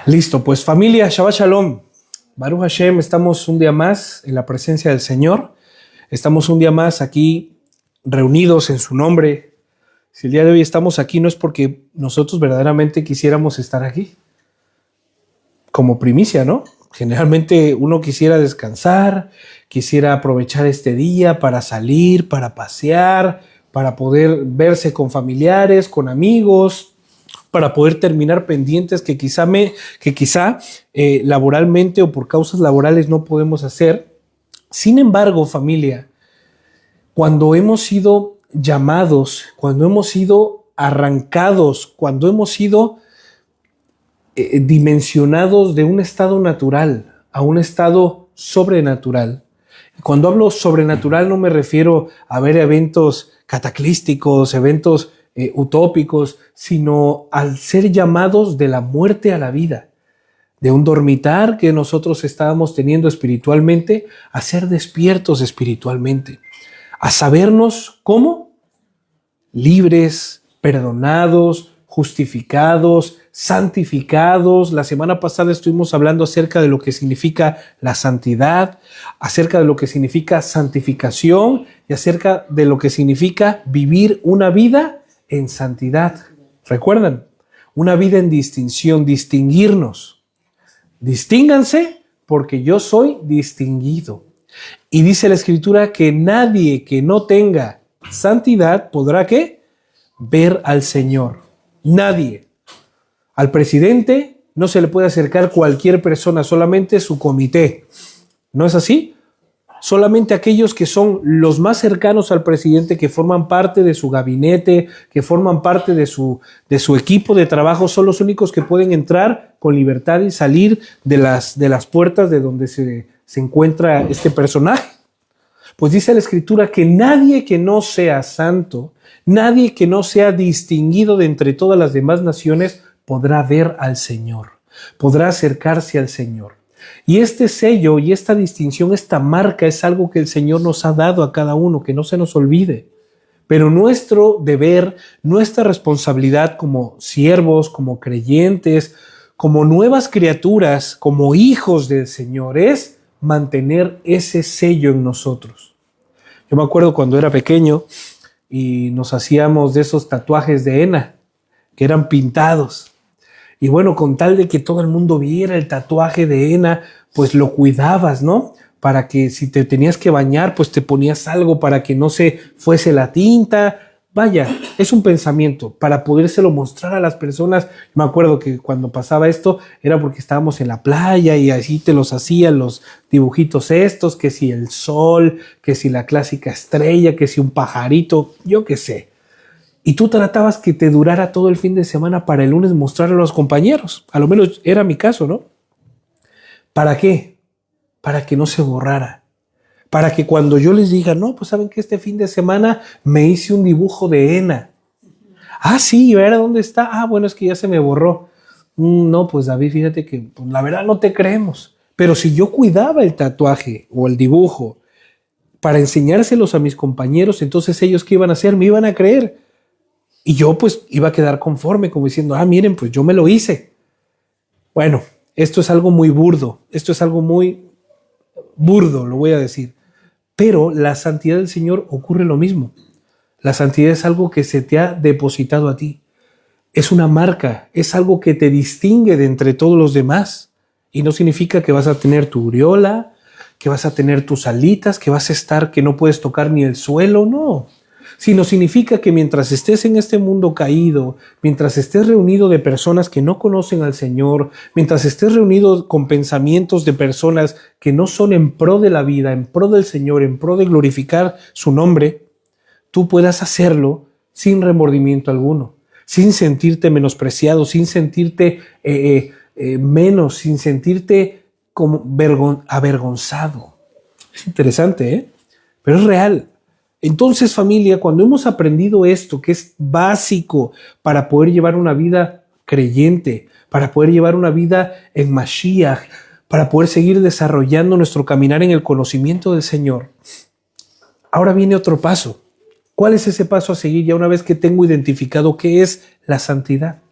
Listo, pues familia, Shabbat Shalom. Baruch Hashem, estamos un día más en la presencia del Señor. Estamos un día más aquí reunidos en su nombre. Si el día de hoy estamos aquí no es porque nosotros verdaderamente quisiéramos estar aquí. Como primicia, ¿no? Generalmente uno quisiera descansar, quisiera aprovechar este día para salir, para pasear, para poder verse con familiares, con amigos, para poder terminar pendientes que quizá laboralmente o por causas laborales no podemos hacer. Sin embargo, familia, cuando hemos sido llamados, cuando hemos sido arrancados, cuando hemos sido dimensionados de un estado natural a un estado sobrenatural. Cuando hablo sobrenatural no me refiero a ver eventos cataclísticos, eventos utópicos, sino al ser llamados de la muerte a la vida, de un dormitar que nosotros estábamos teniendo espiritualmente, a ser despiertos espiritualmente, a sabernos ¿cómo? Libres, perdonados, justificados, santificados. La semana pasada estuvimos hablando acerca de lo que significa la santidad, acerca de lo que significa santificación y acerca de lo que significa vivir una vida en santidad. ¿Recuerdan? Una vida en distinción, distinguirnos. Distínganse porque yo soy distinguido. Y dice la Escritura que nadie que no tenga santidad podrá ¿qué? Ver al Señor. Nadie. Al presidente no se le puede acercar cualquier persona, solamente su comité. ¿No es así? Solamente aquellos que son los más cercanos al presidente, que forman parte de su gabinete, que forman parte de su equipo de trabajo, son los únicos que pueden entrar con libertad y salir de las puertas de donde se encuentra este personaje. Pues dice la Escritura que nadie que no sea santo, nadie que no sea distinguido de entre todas las demás naciones podrá ver al Señor, podrá acercarse al Señor. Y este sello y esta distinción, esta marca es algo que el Señor nos ha dado a cada uno, que no se nos olvide. Pero nuestro deber, nuestra responsabilidad como siervos, como creyentes, como nuevas criaturas, como hijos del Señor, es mantener ese sello en nosotros. Yo me acuerdo cuando era pequeño y nos hacíamos de esos tatuajes de henna, que eran pintados. Y bueno, con tal de que todo el mundo viera el tatuaje de henna, pues lo cuidabas, ¿no? Para que si te tenías que bañar, pues te ponías algo para que no se fuese la tinta. Vaya, es un pensamiento para podérselo mostrar a las personas. Me acuerdo que cuando pasaba esto era porque estábamos en la playa y así te los hacían los dibujitos estos, que si el sol, que si la clásica estrella, que si un pajarito, yo qué sé. Y tú tratabas que te durara todo el fin de semana para el lunes mostrarlo a los compañeros. A lo menos era mi caso, ¿no? ¿Para qué? Para que no se borrara. Para que cuando yo les diga, no, pues saben que este fin de semana me hice un dibujo de henna. Ah, sí, ¿y ahora dónde está? Ah, bueno, es que ya se me borró. No, pues David, fíjate que pues, la verdad no te creemos. Pero si yo cuidaba el tatuaje o el dibujo para enseñárselos a mis compañeros, entonces ellos ¿qué iban a hacer? Me iban a creer. Y yo pues iba a quedar conforme, como diciendo, miren, pues yo me lo hice. Bueno, esto es algo muy burdo, lo voy a decir. Pero la santidad del Señor ocurre lo mismo. La santidad es algo que se te ha depositado a ti. Es una marca, es algo que te distingue de entre todos los demás. Y no significa que vas a tener tu aureola, que vas a tener tus alitas, que vas a estar, que no puedes tocar ni el suelo, no. Sino significa que mientras estés en este mundo caído, mientras estés reunido de personas que no conocen al Señor, mientras estés reunido con pensamientos de personas que no son en pro de la vida, en pro del Señor, en pro de glorificar su nombre, tú puedas hacerlo sin remordimiento alguno, sin sentirte menospreciado, sin sentirte menos, sin sentirte como avergonzado. Es interesante, ¿eh? Pero es real. Entonces, familia, cuando hemos aprendido esto, que es básico para poder llevar una vida creyente, para poder llevar una vida en Mashiach, para poder seguir desarrollando nuestro caminar en el conocimiento del Señor, ahora viene otro paso. ¿Cuál es ese paso a seguir ya una vez que tengo identificado qué es la santidad?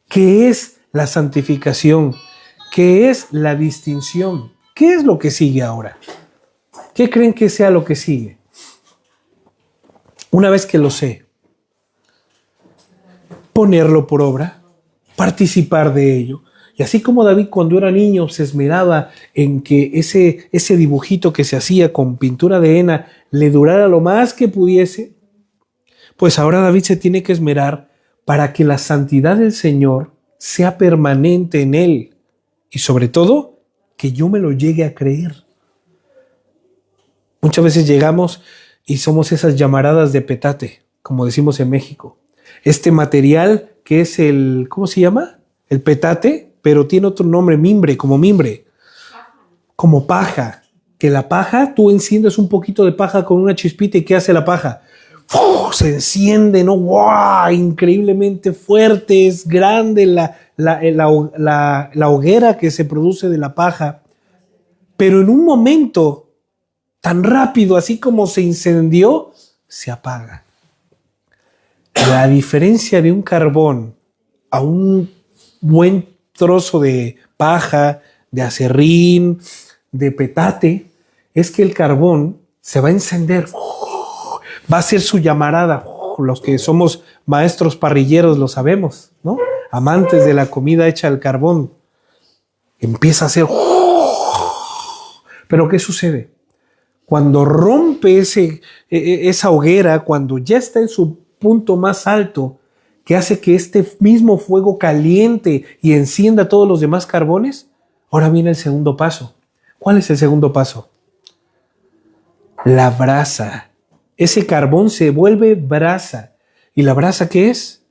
¿Qué es la santificación? que es la distinción. ¿Qué es lo que sigue ahora? ¿Qué creen que sea lo que sigue? Una vez que lo sé, ponerlo por obra, participar de ello. Y así como David cuando era niño se esmeraba en que ese dibujito que se hacía con pintura de henna le durara lo más que pudiese, pues ahora David se tiene que esmerar para que la santidad del Señor sea permanente en él. Y sobre todo, que yo me lo llegue a creer. Muchas veces llegamos y somos esas llamaradas de petate, como decimos en México. Este material que es ¿cómo se llama? El petate, pero tiene otro nombre, mimbre, como paja. Que la paja, tú enciendes un poquito de paja con una chispita y ¿qué hace la paja? ¡Oh! Se enciende, ¿no? ¡Wow! Increíblemente fuerte, es grande la hoguera que se produce de la paja. Pero en un momento tan rápido, así como se incendió, se apaga. La diferencia de un carbón a un buen trozo de paja, de acerrín, de petate, es que el carbón se va a encender, va a ser su llamarada. Los que somos maestros parrilleros lo sabemos, ¿no? Amantes de la comida hecha al carbón. Empieza a hacer... Pero ¿qué sucede? Cuando rompe esa hoguera, cuando ya está en su punto más alto, que hace que este mismo fuego caliente y encienda todos los demás carbones, ahora viene el segundo paso. ¿Cuál es el segundo paso? La brasa. Ese carbón se vuelve brasa. ¿Y la brasa qué es?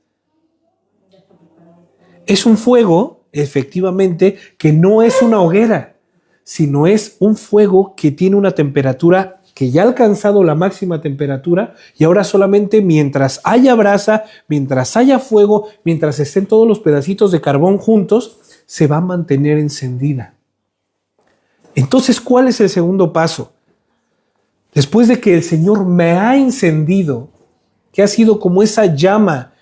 Es un fuego, efectivamente, que no es una hoguera, sino es un fuego que tiene una temperatura que ya ha alcanzado la máxima temperatura y ahora solamente mientras haya brasa, mientras haya fuego, mientras estén todos los pedacitos de carbón juntos, se va a mantener encendida. Entonces, ¿cuál es el segundo paso? Después de que el Señor me ha encendido, que ha sido como esa llama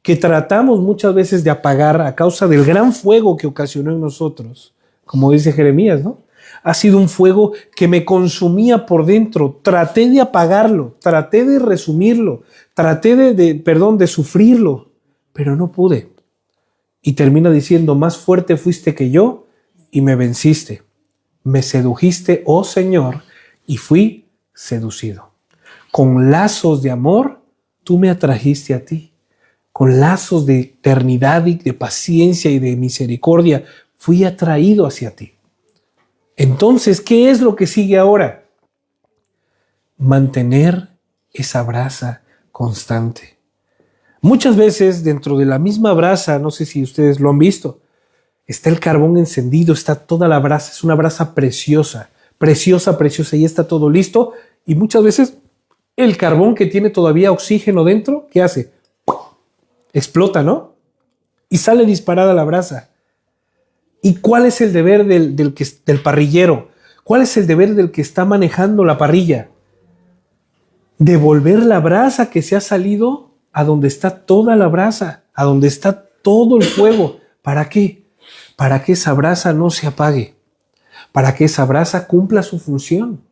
que tratamos muchas veces de apagar a causa del gran fuego que ocasionó en nosotros, como dice Jeremías, ¿no? Ha sido un fuego que me consumía por dentro. Traté de apagarlo, traté de resumirlo, traté de sufrirlo, pero no pude. Y termina diciendo, más fuerte fuiste que yo y me venciste. Me sedujiste, oh Señor, y fui seducido. Con lazos de amor, tú me atrajiste a ti. Con lazos de eternidad y de paciencia y de misericordia, fui atraído hacia ti. Entonces, ¿qué es lo que sigue ahora? Mantener esa brasa constante. Muchas veces dentro de la misma brasa, no sé si ustedes lo han visto, está el carbón encendido, está toda la brasa, es una brasa preciosa, preciosa, preciosa, y está todo listo. Y muchas veces el carbón que tiene todavía oxígeno dentro, ¿qué hace? Explota, ¿no? Y sale disparada la brasa. ¿Y cuál es el deber del parrillero? ¿Cuál es el deber del que está manejando la parrilla? Devolver la brasa que se ha salido a donde está toda la brasa, a donde está todo el fuego. ¿Para qué? Para que esa brasa no se apague, para que esa brasa cumpla su función,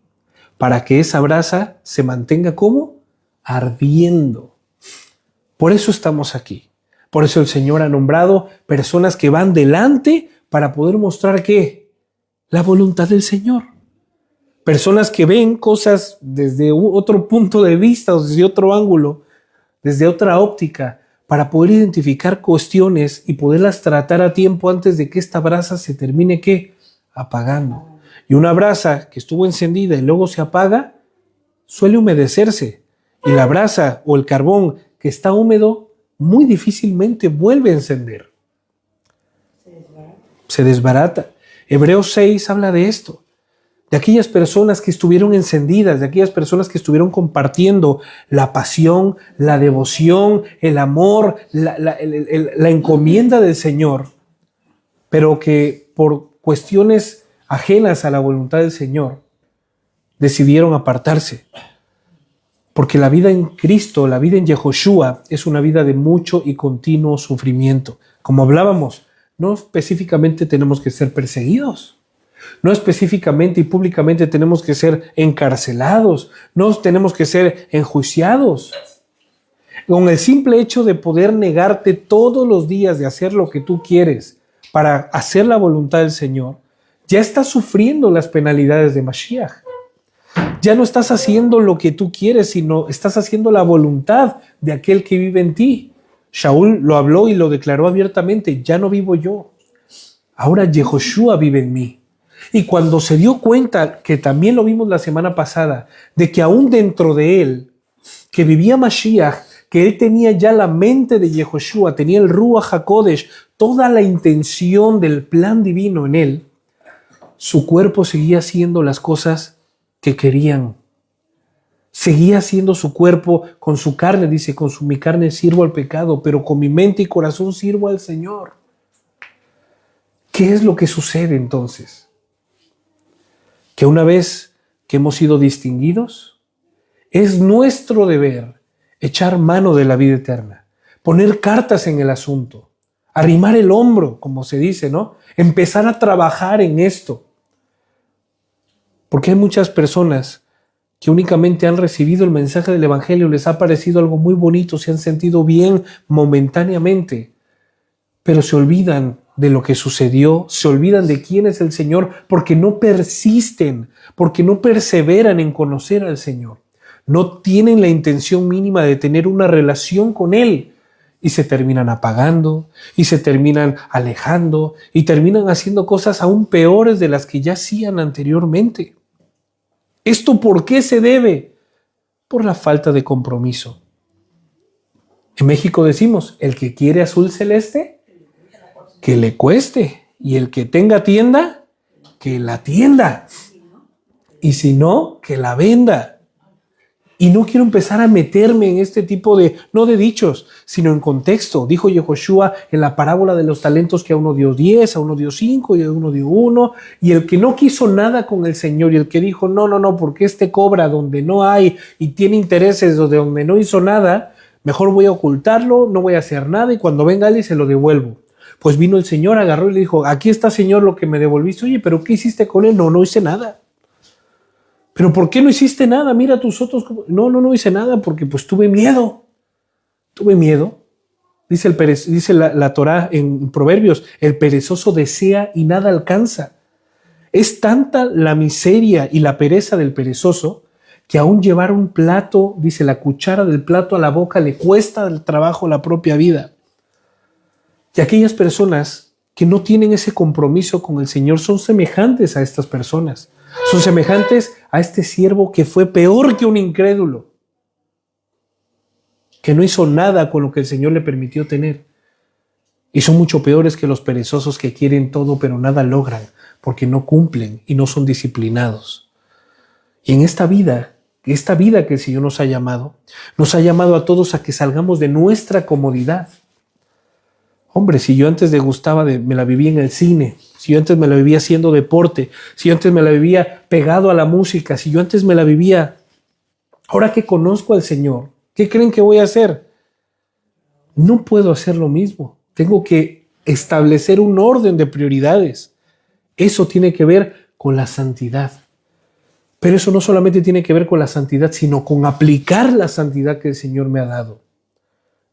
para que esa brasa se mantenga ¿cómo? Ardiendo. Por eso estamos aquí. Por eso el Señor ha nombrado personas que van delante para poder mostrar ¿qué? La voluntad del Señor. Personas que ven cosas desde otro punto de vista, o desde otro ángulo, desde otra óptica, para poder identificar cuestiones y poderlas tratar a tiempo antes de que esta brasa se termine ¿qué? Apagando. Y una brasa que estuvo encendida y luego se apaga, suele humedecerse. Y la brasa o el carbón que está húmedo muy difícilmente vuelve a encender. Se desbarata. Hebreos 6 habla de esto, de aquellas personas que estuvieron encendidas, de aquellas personas que estuvieron compartiendo la pasión, la devoción, el amor, la encomienda del Señor, pero que por cuestiones ajenas a la voluntad del Señor decidieron apartarse. Porque la vida en Cristo, la vida en Yehoshua, es una vida de mucho y continuo sufrimiento. Como hablábamos, no específicamente tenemos que ser perseguidos. No específicamente y públicamente tenemos que ser encarcelados. No tenemos que ser enjuiciados. Con el simple hecho de poder negarte todos los días de hacer lo que tú quieres para hacer la voluntad del Señor, ya estás sufriendo las penalidades de Mashiach. Ya no estás haciendo lo que tú quieres, sino estás haciendo la voluntad de aquel que vive en ti. Shaul lo habló y lo declaró abiertamente: ya no vivo yo, ahora Yehoshua vive en mí. Y cuando se dio cuenta, que también lo vimos la semana pasada, de que aún dentro de él, que vivía Mashiach, que él tenía ya la mente de Yehoshua, tenía el Ruach HaKodesh, toda la intención del plan divino en él, su cuerpo seguía haciendo las cosas que querían. Seguía haciendo su cuerpo con su carne, dice: con mi carne sirvo al pecado, pero con mi mente y corazón sirvo al Señor. ¿Qué es lo que sucede entonces? Que una vez que hemos sido distinguidos, es nuestro deber echar mano de la vida eterna, poner cartas en el asunto, arrimar el hombro, como se dice, ¿no? Empezar a trabajar en esto. Porque hay muchas personas que únicamente han recibido el mensaje del Evangelio, les ha parecido algo muy bonito, se han sentido bien momentáneamente, pero se olvidan de lo que sucedió, se olvidan de quién es el Señor, porque no persisten, porque no perseveran en conocer al Señor. No tienen la intención mínima de tener una relación con Él, y se terminan apagando, y se terminan alejando, y terminan haciendo cosas aún peores de las que ya hacían anteriormente. ¿Esto por qué se debe? Por la falta de compromiso. En México decimos: el que quiere azul celeste, que le cueste. Y el que tenga tienda, que la tienda. Y si no, que la venda. Y no quiero empezar a meterme en este tipo de, no de dichos, sino en contexto. Dijo Yehoshua en la parábola de los talentos que a uno dio 10, a uno dio 5 y a uno dio 1. Y el que no quiso nada con el Señor y el que dijo: no, porque este cobra donde no hay y tiene intereses donde no hizo nada, mejor voy a ocultarlo, no voy a hacer nada y cuando venga él se lo devuelvo. Pues vino el Señor, agarró y le dijo: aquí está, Señor, lo que me devolviste. Oye, ¿pero qué hiciste con él? No hice nada. ¿Pero por qué no hiciste nada? Mira tus otros. No hice nada porque pues tuve miedo. Tuve miedo. Dice la Torá en Proverbios: el perezoso desea y nada alcanza. Es tanta la miseria y la pereza del perezoso que aún llevar un plato, dice, la cuchara del plato a la boca le cuesta el trabajo la propia vida. Y aquellas personas que no tienen ese compromiso con el Señor son semejantes a estas personas. Son semejantes a este siervo que fue peor que un incrédulo, que no hizo nada con lo que el Señor le permitió tener. Y son mucho peores que los perezosos que quieren todo pero nada logran, porque no cumplen y no son disciplinados. Y en esta vida que el Señor nos ha llamado a todos a que salgamos de nuestra comodidad. Hombre, si yo antes me la vivía en el cine, si yo antes me la vivía haciendo deporte, si yo antes me la vivía pegado a la música, si yo antes me la vivía, ahora que conozco al Señor, ¿qué creen que voy a hacer? No puedo hacer lo mismo. Tengo que establecer un orden de prioridades. Eso tiene que ver con la santidad. Pero eso no solamente tiene que ver con la santidad, sino con aplicar la santidad que el Señor me ha dado.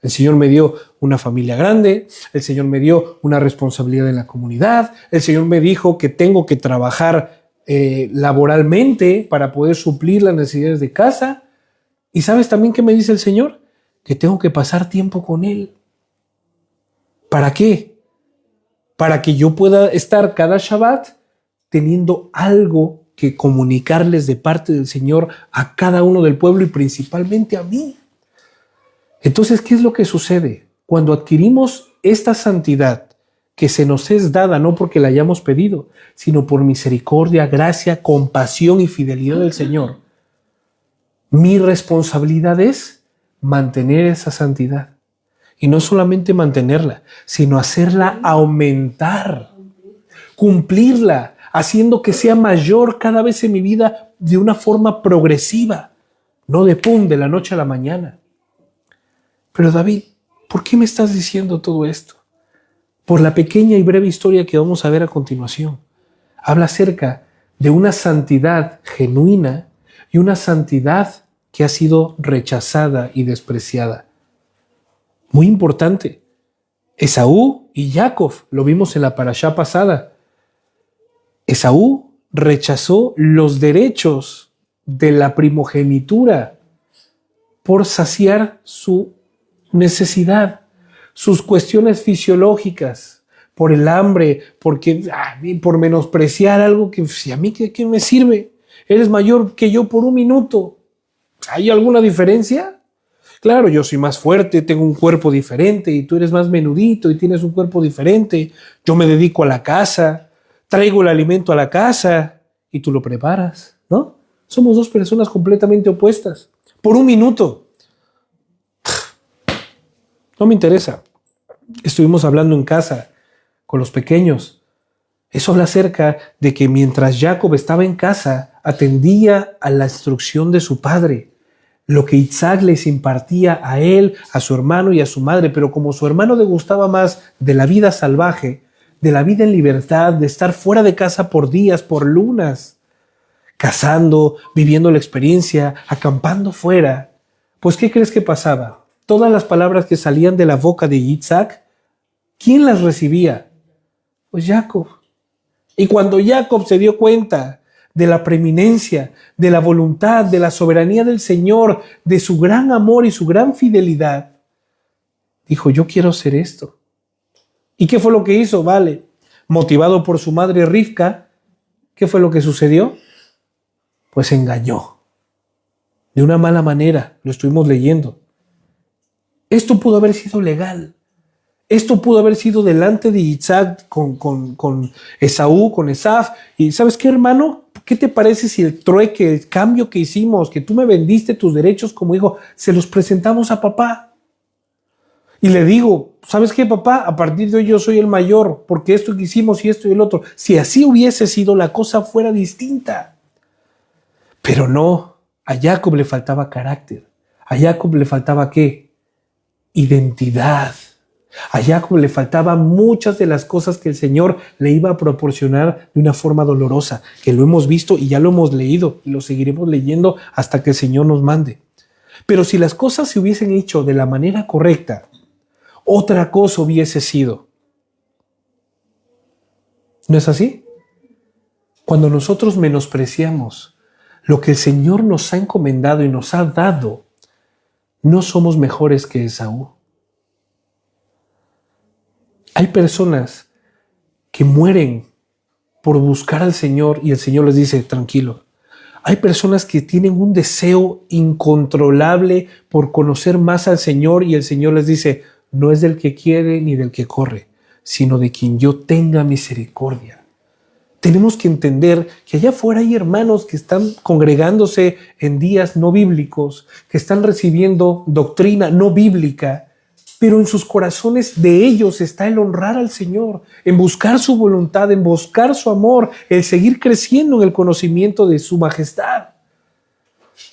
El Señor me dio una familia grande, el Señor me dio una responsabilidad en la comunidad, el Señor me dijo que tengo que trabajar laboralmente para poder suplir las necesidades de casa. ¿Y sabes también qué me dice el Señor? Que tengo que pasar tiempo con Él. ¿Para qué? Para que yo pueda estar cada Shabbat teniendo algo que comunicarles de parte del Señor a cada uno del pueblo y principalmente a mí. Entonces, ¿qué es lo que sucede? Cuando adquirimos esta santidad que se nos es dada no porque la hayamos pedido, sino por misericordia, gracia, compasión y fidelidad del Señor, mi responsabilidad es mantener esa santidad. Y no solamente mantenerla, sino hacerla aumentar, cumplirla, haciendo que sea mayor cada vez en mi vida de una forma progresiva, no de la noche a la mañana. Pero David, ¿por qué me estás diciendo todo esto? por la pequeña y breve historia que vamos a ver a continuación. Habla acerca de una santidad genuina y una santidad que ha sido rechazada y despreciada. Muy importante. Esaú y Jacob, lo vimos en la parashá pasada. Esaú rechazó los derechos de la primogenitura por saciar su necesidad, sus cuestiones fisiológicas, por el hambre, por menospreciar algo que si a mí ¿qué me sirve? Eres mayor que yo por un minuto. ¿Hay alguna diferencia? Claro, yo soy más fuerte, tengo un cuerpo diferente y tú eres más menudito y tienes un cuerpo diferente. Yo me dedico a la casa, traigo el alimento a la casa y tú lo preparas, ¿no? Somos dos personas completamente opuestas. Por un minuto. No me interesa. Estuvimos hablando en casa con los pequeños. Eso habla acerca de que mientras Jacob estaba en casa, atendía a la instrucción de su padre, lo que Isaac les impartía a él, a su hermano y a su madre, pero como su hermano le gustaba más de la vida salvaje, de la vida en libertad, de estar fuera de casa por días, por lunas, cazando, viviendo la experiencia, acampando fuera, pues ¿qué crees que pasaba? Todas las palabras que salían de la boca de Isaac, ¿quién las recibía? Pues Jacob. Y cuando Jacob se dio cuenta de la preeminencia, de la voluntad, de la soberanía del Señor, de su gran amor y su gran fidelidad, dijo, yo quiero hacer esto. ¿Y qué fue lo que hizo? Vale, motivado por su madre Rivka, ¿qué fue lo que sucedió? Pues engañó. De una mala manera, lo estuvimos leyendo. Esto pudo haber sido legal. Esto pudo haber sido delante de Isaac con Esaú, con Esaf. Y ¿sabes qué, hermano? ¿Qué te parece si el trueque, el cambio que hicimos, que tú me vendiste tus derechos como hijo, se los presentamos a papá? Y le digo, ¿sabes qué, papá? A partir de hoy yo soy el mayor, porque esto que hicimos y esto y el otro. Si así hubiese sido, la cosa fuera distinta. Pero no, a Jacob le faltaba carácter. A Jacob le faltaba ¿qué? Identidad. A Jacob le faltaban muchas de las cosas que el Señor le iba a proporcionar de una forma dolorosa, que lo hemos visto y ya lo hemos leído y lo seguiremos leyendo hasta que el Señor nos mande. Pero si las cosas se hubiesen hecho de la manera correcta, otra cosa hubiese sido. ¿No es así? Cuando nosotros menospreciamos lo que el Señor nos ha encomendado y nos ha dado, no somos mejores que Esaú. Hay personas que mueren por buscar al Señor y el Señor les dice, tranquilo. Hay personas que tienen un deseo incontrolable por conocer más al Señor y el Señor les dice, no es del que quiere ni del que corre, sino de quien yo tenga misericordia. Tenemos que entender que allá afuera hay hermanos que están congregándose en días no bíblicos, que están recibiendo doctrina no bíblica, pero en sus corazones de ellos está el honrar al Señor, en buscar su voluntad, en buscar su amor, el seguir creciendo en el conocimiento de su majestad.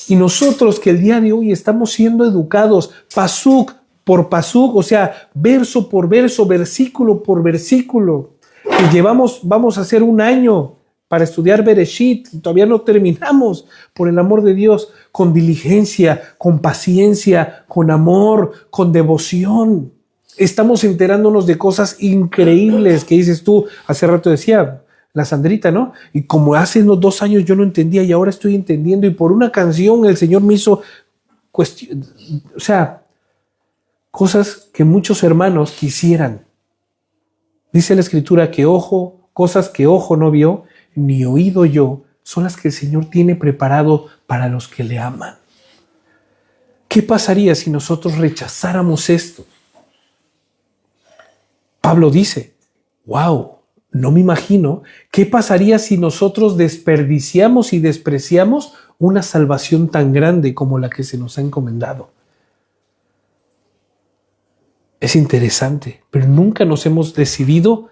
Y nosotros que el día de hoy estamos siendo educados pasuk por pasuk, o sea, verso por verso, versículo por versículo, que vamos a hacer un año para estudiar Bereshit, todavía no terminamos, por el amor de Dios, con diligencia, con paciencia, con amor, con devoción. Estamos enterándonos de cosas increíbles que dices tú, hace rato decía la Sandrita, ¿no? Y como hace unos 2 años yo no entendía y ahora estoy entendiendo y por una canción el Señor me hizo cosas que muchos hermanos quisieran. Dice la Escritura que cosas que ojo no vio, ni oído yo, son las que el Señor tiene preparado para los que le aman. ¿Qué pasaría si nosotros rechazáramos esto? Pablo dice, wow, no me imagino qué pasaría si nosotros desperdiciamos y despreciamos una salvación tan grande como la que se nos ha encomendado. Es interesante, pero nunca nos hemos decidido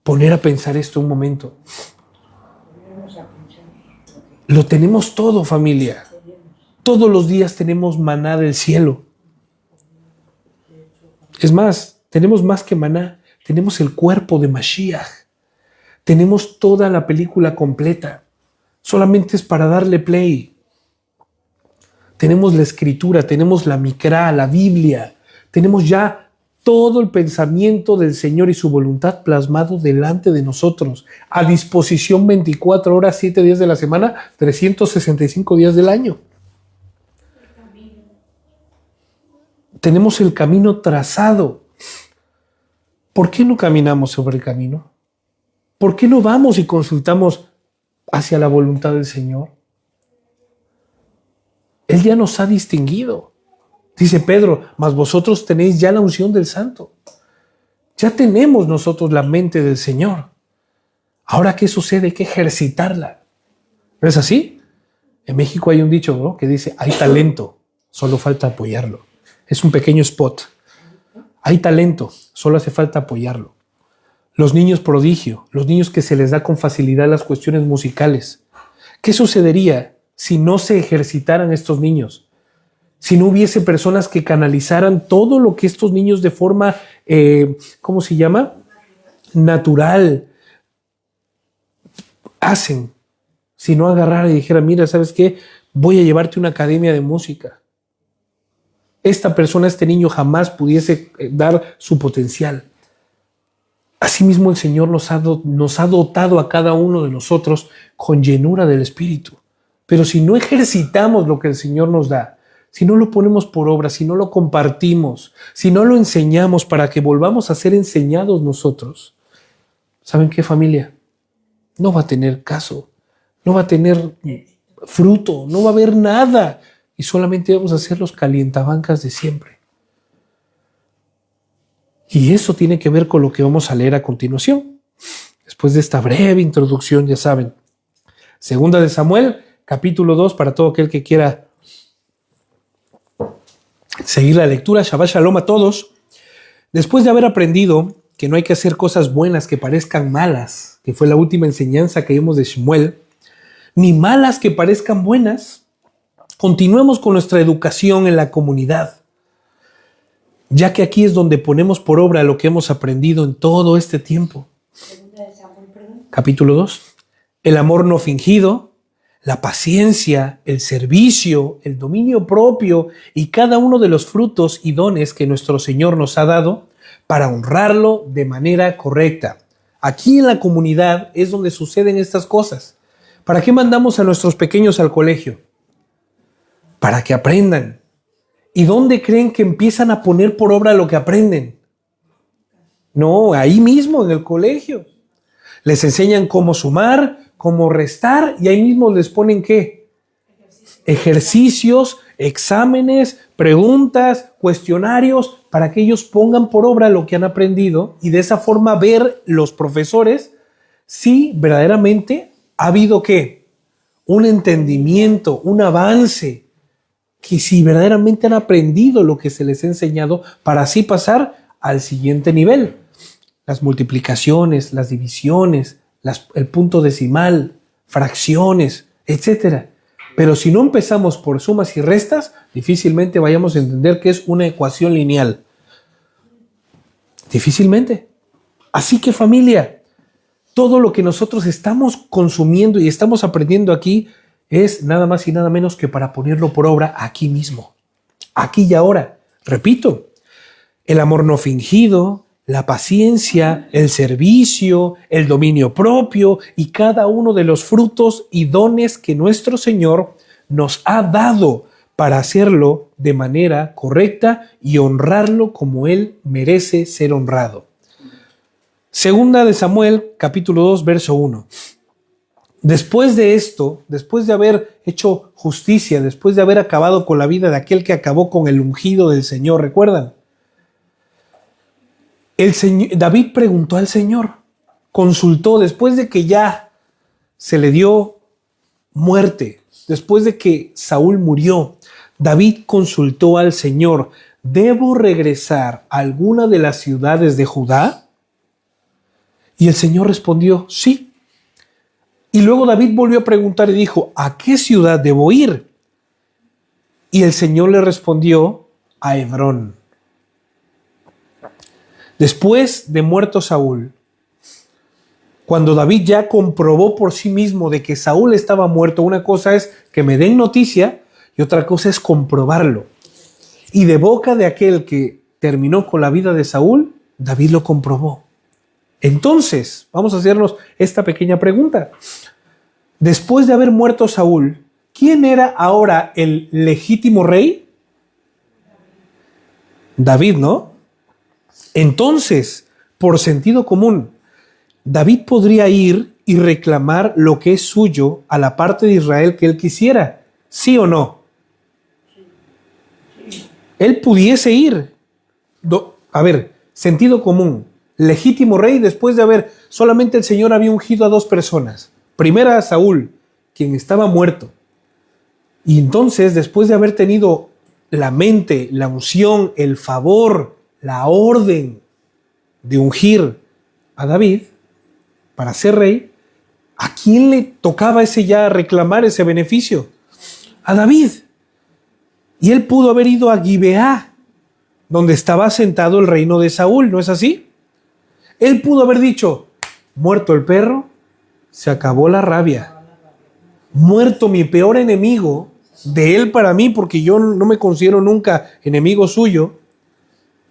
poner a pensar esto un momento. Lo tenemos todo, familia. Todos los días tenemos maná del cielo. Es más, tenemos más que maná. Tenemos el cuerpo de Mashiach. Tenemos toda la película completa. Solamente es para darle play. Tenemos la escritura, tenemos la Mikra, la Biblia. Tenemos ya todo el pensamiento del Señor y su voluntad plasmado delante de nosotros. A disposición 24 horas, 7 días de la semana, 365 días del año. Tenemos el camino trazado. ¿Por qué no caminamos sobre el camino? ¿Por qué no vamos y consultamos hacia la voluntad del Señor? Él ya nos ha distinguido. Dice Pedro, mas vosotros tenéis ya la unción del Santo. Ya tenemos nosotros la mente del Señor. Ahora, ¿qué sucede? Hay que ejercitarla. ¿No es así? En México hay un dicho, ¿no?, que dice, hay talento, solo falta apoyarlo. Es un pequeño spot. Hay talento, solo hace falta apoyarlo. Los niños prodigio, los niños que se les da con facilidad las cuestiones musicales. ¿Qué sucedería si no se ejercitaran estos niños? Si no hubiese personas que canalizaran todo lo que estos niños de forma, ¿cómo se llama? Natural hacen. Si no agarrara y dijera, mira, ¿sabes qué? Voy a llevarte a una academia de música. Esta persona, este niño jamás pudiese dar su potencial. Asimismo, el Señor nos ha dotado a cada uno de nosotros con llenura del Espíritu. Pero si no ejercitamos lo que el Señor nos da, si no lo ponemos por obra, si no lo compartimos, si no lo enseñamos para que volvamos a ser enseñados nosotros, ¿saben qué, familia? No va a tener caso, no va a tener fruto, no va a haber nada. Y solamente vamos a ser los calientabancas de siempre. Y eso tiene que ver con lo que vamos a leer a continuación. Después de esta breve introducción, ya saben. Segunda de Samuel, capítulo 2, para todo aquel que quiera seguir la lectura. Shabbat Shalom a todos. Después de haber aprendido que no hay que hacer cosas buenas que parezcan malas, que fue la última enseñanza que vimos de Shmuel, ni malas que parezcan buenas, continuemos con nuestra educación en la comunidad, ya que aquí es donde ponemos por obra lo que hemos aprendido en todo este tiempo. Capítulo 2. El amor no fingido, la paciencia, el servicio, el dominio propio y cada uno de los frutos y dones que nuestro Señor nos ha dado para honrarlo de manera correcta. Aquí en la comunidad es donde suceden estas cosas. ¿Para qué mandamos a nuestros pequeños al colegio? Para que aprendan. ¿Y dónde creen que empiezan a poner por obra lo que aprenden? No, ahí mismo en el colegio. Les enseñan cómo sumar, cómo restar, y ahí mismo les ponen ¿qué? Ejercicios, exámenes, preguntas, cuestionarios, para que ellos pongan por obra lo que han aprendido y de esa forma ver los profesores si verdaderamente ha habido ¿qué? Un entendimiento, un avance, que si verdaderamente han aprendido lo que se les ha enseñado para así pasar al siguiente nivel. Las multiplicaciones, las divisiones, el punto decimal, fracciones, etc. Pero si no empezamos por sumas y restas, difícilmente vayamos a entender que es una ecuación lineal. Difícilmente. Así que, familia, todo lo que nosotros estamos consumiendo y estamos aprendiendo aquí es nada más y nada menos que para ponerlo por obra aquí mismo, aquí y ahora. Repito, el amor no fingido, la paciencia, el servicio, el dominio propio y cada uno de los frutos y dones que nuestro Señor nos ha dado para hacerlo de manera correcta y honrarlo como Él merece ser honrado. Segunda de Samuel, capítulo 2, verso 1. Después de esto, después de haber hecho justicia, después de haber acabado con la vida de aquel que acabó con el ungido del Señor, ¿recuerdan? David preguntó al Señor, consultó, después de que ya se le dio muerte, después de que Saúl murió, David consultó al Señor, ¿debo regresar a alguna de las ciudades de Judá? Y el Señor respondió, sí. Y luego David volvió a preguntar y dijo, ¿a qué ciudad debo ir? Y el Señor le respondió, a Hebrón. Después de muerto Saúl, cuando David ya comprobó por sí mismo de que Saúl estaba muerto, una cosa es que me den noticia y otra cosa es comprobarlo. Y de boca de aquel que terminó con la vida de Saúl, David lo comprobó. Entonces, vamos a hacernos esta pequeña pregunta. Después de haber muerto Saúl, ¿quién era ahora el legítimo rey? David, ¿no? Entonces, por sentido común, David podría ir y reclamar lo que es suyo a la parte de Israel que él quisiera, ¿sí o no? Él pudiese ir. A ver, sentido común, legítimo rey después de haber, solamente el Señor había ungido a 2 personas. Primera a Saúl, quien estaba muerto. Y entonces, después de haber tenido la mente, la unción, el favor, la orden de ungir a David para ser rey, ¿a quién le tocaba ese ya reclamar ese beneficio? A David. Y él pudo haber ido a Gibeá, donde estaba sentado el reino de Saúl, ¿no es así? Él pudo haber dicho, muerto el perro, se acabó la rabia. Muerto mi peor enemigo, de él para mí, porque yo no me considero nunca enemigo suyo,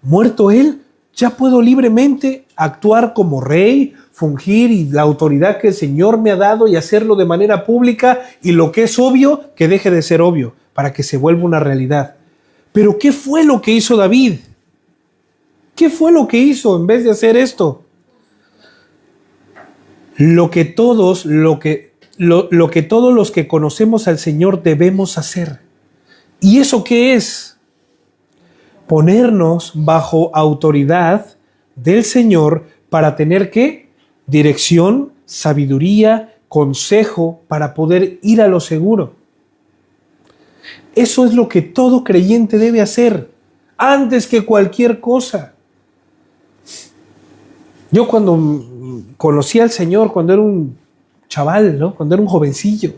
muerto él, ya puedo libremente actuar como rey, fungir y la autoridad que el Señor me ha dado y hacerlo de manera pública, y lo que es obvio, que deje de ser obvio, para que se vuelva una realidad. Pero ¿qué fue lo que hizo David? ¿Qué fue lo que hizo en vez de hacer esto? Lo que todos los que conocemos al Señor debemos hacer. ¿Y eso qué es? Ponernos bajo autoridad del Señor para tener ¿qué? Dirección, sabiduría, consejo para poder ir a lo seguro. Eso es lo que todo creyente debe hacer antes que cualquier cosa. Yo cuando conocí al Señor, cuando era un chaval, ¿no? Cuando era un jovencillo,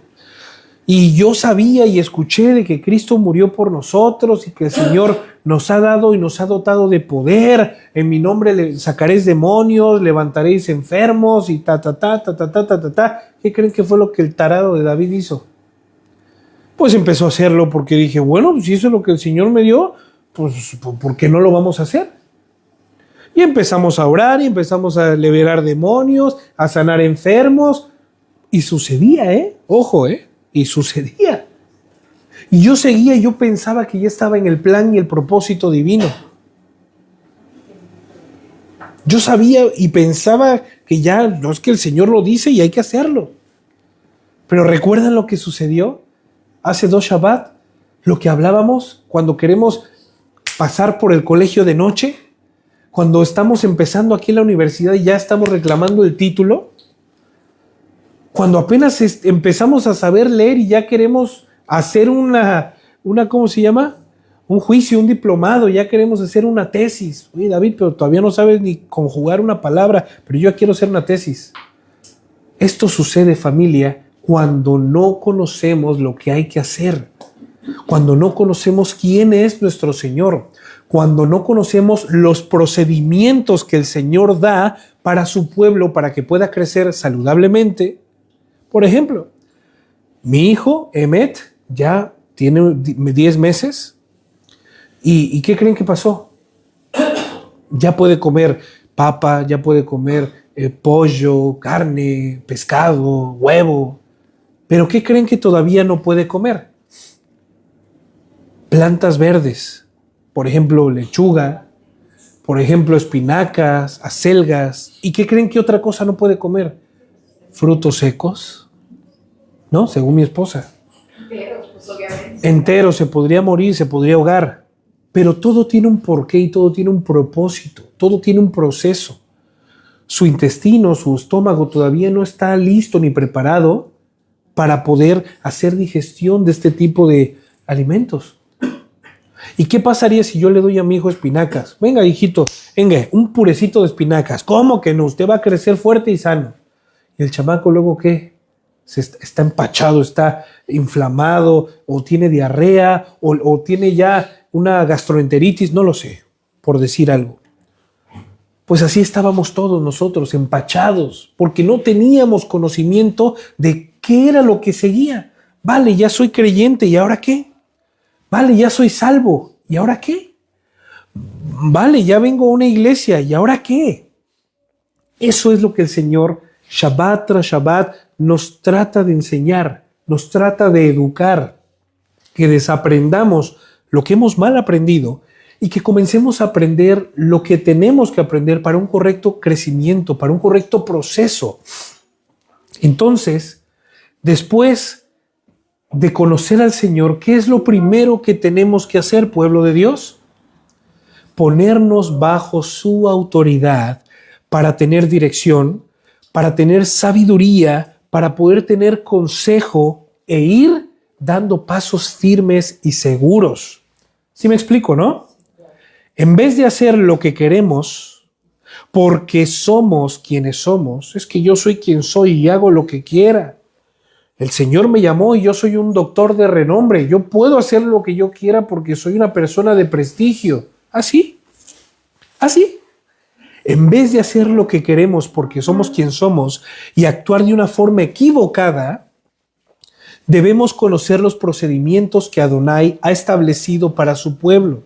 y yo sabía y escuché de que Cristo murió por nosotros y que el Señor nos ha dado y nos ha dotado de poder. En mi nombre sacaréis demonios, levantaréis enfermos y ¿Qué creen que fue lo que el tarado de David hizo? Pues empezó a hacerlo porque dije, bueno, si eso es lo que el Señor me dio, pues ¿por qué no lo vamos a hacer? Y empezamos a orar y empezamos a liberar demonios, a sanar enfermos. Y sucedía, ojo, y sucedía. Y yo seguía y yo pensaba que ya estaba en el plan y el propósito divino. Yo sabía y pensaba que ya, no es que el Señor lo dice y hay que hacerlo. Pero ¿recuerdan lo que sucedió hace 2 Shabbat? Lo que hablábamos cuando queremos pasar por el colegio de noche, cuando estamos empezando aquí en la universidad y ya estamos reclamando el título, cuando apenas empezamos a saber leer y ya queremos hacer una ¿cómo se llama? Un juicio, un diplomado, ya queremos hacer una tesis. Oye, David, pero todavía no sabes ni conjugar una palabra, pero yo quiero hacer una tesis. Esto sucede, familia, cuando no conocemos lo que hay que hacer, cuando no conocemos quién es nuestro Señor, cuando no conocemos los procedimientos que el Señor da para su pueblo, para que pueda crecer saludablemente. Por ejemplo, mi hijo, Emmet, ya tiene 10 meses. ¿Y qué creen que pasó? Ya puede comer papa, ya puede comer pollo, carne, pescado, huevo. ¿Pero qué creen que todavía no puede comer? Plantas verdes. Por ejemplo, lechuga, por ejemplo, espinacas, acelgas. ¿Y qué creen que otra cosa no puede comer? Frutos secos, ¿no? Según mi esposa. Enteros, pues obviamente. Enteros, se podría morir, se podría ahogar. Pero todo tiene un porqué y todo tiene un propósito, todo tiene un proceso. Su intestino, su estómago todavía no está listo ni preparado para poder hacer digestión de este tipo de alimentos. ¿Y qué pasaría si yo le doy a mi hijo espinacas? Venga, hijito, venga, un purecito de espinacas. ¿Cómo que no? Usted va a crecer fuerte y sano. ¿Y el chamaco luego qué? Está empachado, está inflamado, o tiene diarrea, o tiene ya una gastroenteritis, no lo sé, por decir algo. Pues así estábamos todos nosotros, empachados, porque no teníamos conocimiento de qué era lo que seguía. Vale, ya soy creyente, ¿y ahora qué? Vale, ya soy salvo, ¿y ahora qué? Vale, ya vengo a una iglesia, ¿y ahora qué? Eso es lo que el Señor, Shabbat tras Shabbat, nos trata de enseñar, nos trata de educar, que desaprendamos lo que hemos mal aprendido y que comencemos a aprender lo que tenemos que aprender para un correcto crecimiento, para un correcto proceso. Entonces, después de conocer al Señor, ¿qué es lo primero que tenemos que hacer, pueblo de Dios? Ponernos bajo su autoridad para tener dirección, para tener sabiduría, para poder tener consejo e ir dando pasos firmes y seguros. ¿Sí me explico, no? En vez de hacer lo que queremos, porque somos quienes somos, es que yo soy quien soy y hago lo que quiera. El Señor me llamó y yo soy un doctor de renombre. Yo puedo hacer lo que yo quiera porque soy una persona de prestigio. ¿Así? ¿Así? En vez de hacer lo que queremos porque somos quien somos y actuar de una forma equivocada, debemos conocer los procedimientos que Adonai ha establecido para su pueblo.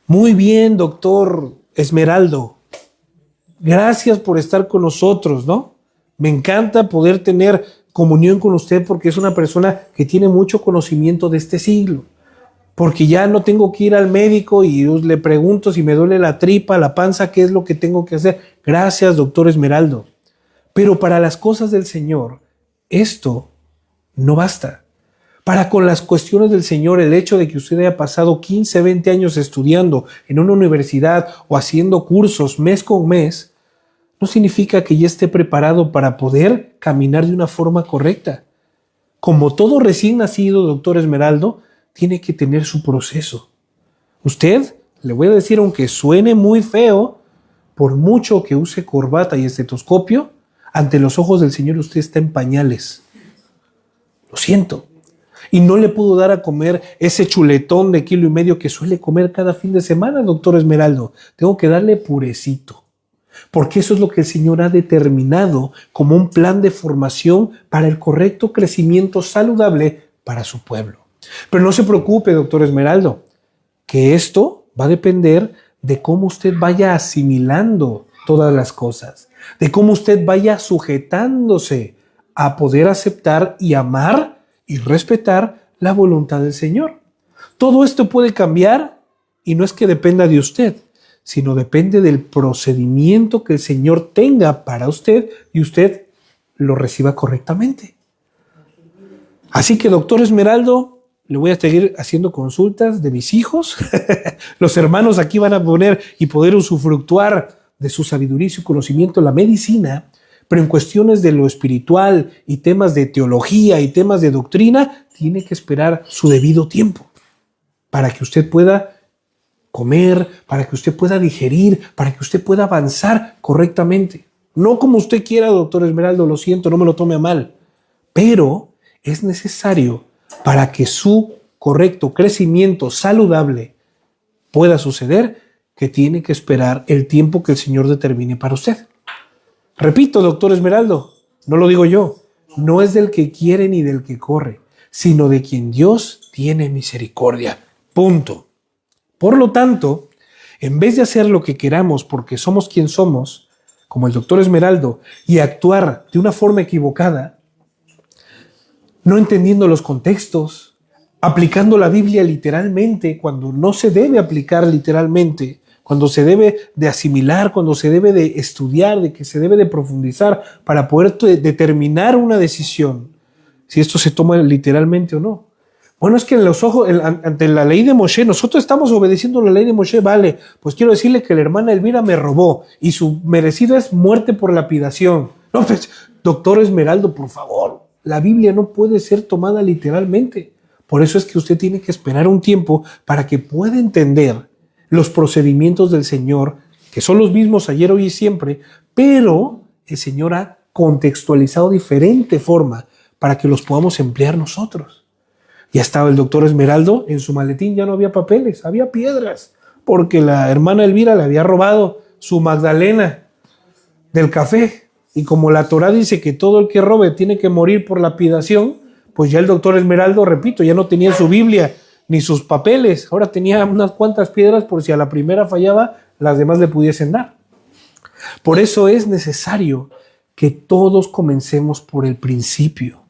Muy bien, doctor Esmeraldo. Gracias por estar con nosotros, ¿no? Me encanta poder tener comunión con usted porque es una persona que tiene mucho conocimiento de este siglo. Porque ya no tengo que ir al médico y yo le pregunto si me duele la tripa, la panza, qué es lo que tengo que hacer. Gracias, doctor Esmeraldo. Pero para las cosas del Señor, esto no basta. Para con las cuestiones del Señor, el hecho de que usted haya pasado 15, 20 años estudiando en una universidad o haciendo cursos mes con mes, no significa que ya esté preparado para poder caminar de una forma correcta. Como todo recién nacido, doctor Esmeraldo, tiene que tener su proceso. Usted, le voy a decir, aunque suene muy feo, por mucho que use corbata y estetoscopio, ante los ojos del Señor usted está en pañales. Lo siento. Y no le puedo dar a comer ese chuletón de 1,5 kilos que suele comer cada fin de semana, doctor Esmeraldo. Tengo que darle purecito. Porque eso es lo que el Señor ha determinado como un plan de formación para el correcto crecimiento saludable para su pueblo. Pero no se preocupe, doctor Esmeraldo, que esto va a depender de cómo usted vaya asimilando todas las cosas, de cómo usted vaya sujetándose a poder aceptar y amar y respetar la voluntad del Señor. Todo esto puede cambiar y no es que dependa de usted, sino depende del procedimiento que el Señor tenga para usted y usted lo reciba correctamente. Así que, doctor Esmeraldo, le voy a seguir haciendo consultas de mis hijos. Los hermanos aquí van a poner y poder usufructuar de su sabiduría y su conocimiento en la medicina, pero en cuestiones de lo espiritual y temas de teología y temas de doctrina, tiene que esperar su debido tiempo para que usted pueda comer, para que usted pueda digerir, para que usted pueda avanzar correctamente. No como usted quiera, doctor Esmeraldo, lo siento, no me lo tome a mal, pero es necesario para que su correcto crecimiento saludable pueda suceder, que tiene que esperar el tiempo que el Señor determine para usted. Repito, doctor Esmeraldo, no lo digo yo, no es del que quiere ni del que corre, sino de quien Dios tiene misericordia. Punto. Por lo tanto, en vez de hacer lo que queramos porque somos quien somos, como el doctor Esmeraldo, y actuar de una forma equivocada, no entendiendo los contextos, aplicando la Biblia literalmente cuando no se debe aplicar literalmente, cuando se debe de asimilar, cuando se debe de estudiar, de que se debe de profundizar para poder determinar una decisión, si esto se toma literalmente o no. Bueno, es que en los ojos, ante la ley de Moshe, nosotros estamos obedeciendo la ley de Moshe, vale, pues quiero decirle que la hermana Elvira me robó y su merecido es muerte por lapidación. No, pues, doctor Esmeraldo, por favor, la Biblia no puede ser tomada literalmente. Por eso es que usted tiene que esperar un tiempo para que pueda entender los procedimientos del Señor, que son los mismos ayer, hoy y siempre, pero el Señor ha contextualizado diferente forma para que los podamos emplear nosotros. Ya estaba el doctor Esmeraldo, en su maletín ya no había papeles, había piedras, porque la hermana Elvira le había robado su Magdalena del café. Y como la Torá dice que todo el que robe tiene que morir por lapidación, pues ya el doctor Esmeraldo, repito, ya no tenía su Biblia ni sus papeles. Ahora tenía unas cuantas piedras por si a la primera fallaba, las demás le pudiesen dar. Por eso es necesario que todos comencemos por el principio.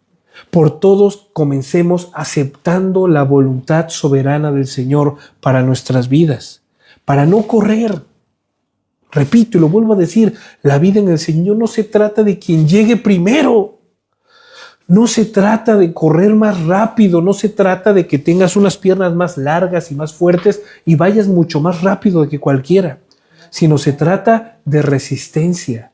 Por todos comencemos aceptando la voluntad soberana del Señor para nuestras vidas, para no correr. Repito y lo vuelvo a decir, la vida en el Señor no se trata de quien llegue primero. No se trata de correr más rápido, no se trata de que tengas unas piernas más largas y más fuertes y vayas mucho más rápido que cualquiera, sino se trata de resistencia,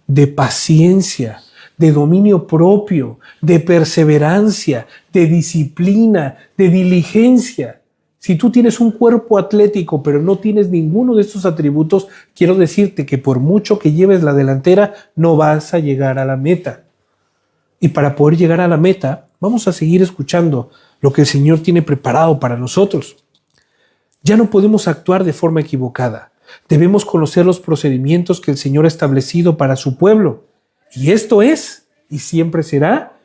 de paciencia, de dominio propio, de perseverancia, de disciplina, de diligencia. Si tú tienes un cuerpo atlético pero no tienes ninguno de estos atributos, quiero decirte que por mucho que lleves la delantera, no vas a llegar a la meta. Y para poder llegar a la meta, vamos a seguir escuchando lo que el Señor tiene preparado para nosotros. Ya no podemos actuar de forma equivocada. Debemos conocer los procedimientos que el Señor ha establecido para su pueblo. Y esto es, y siempre será,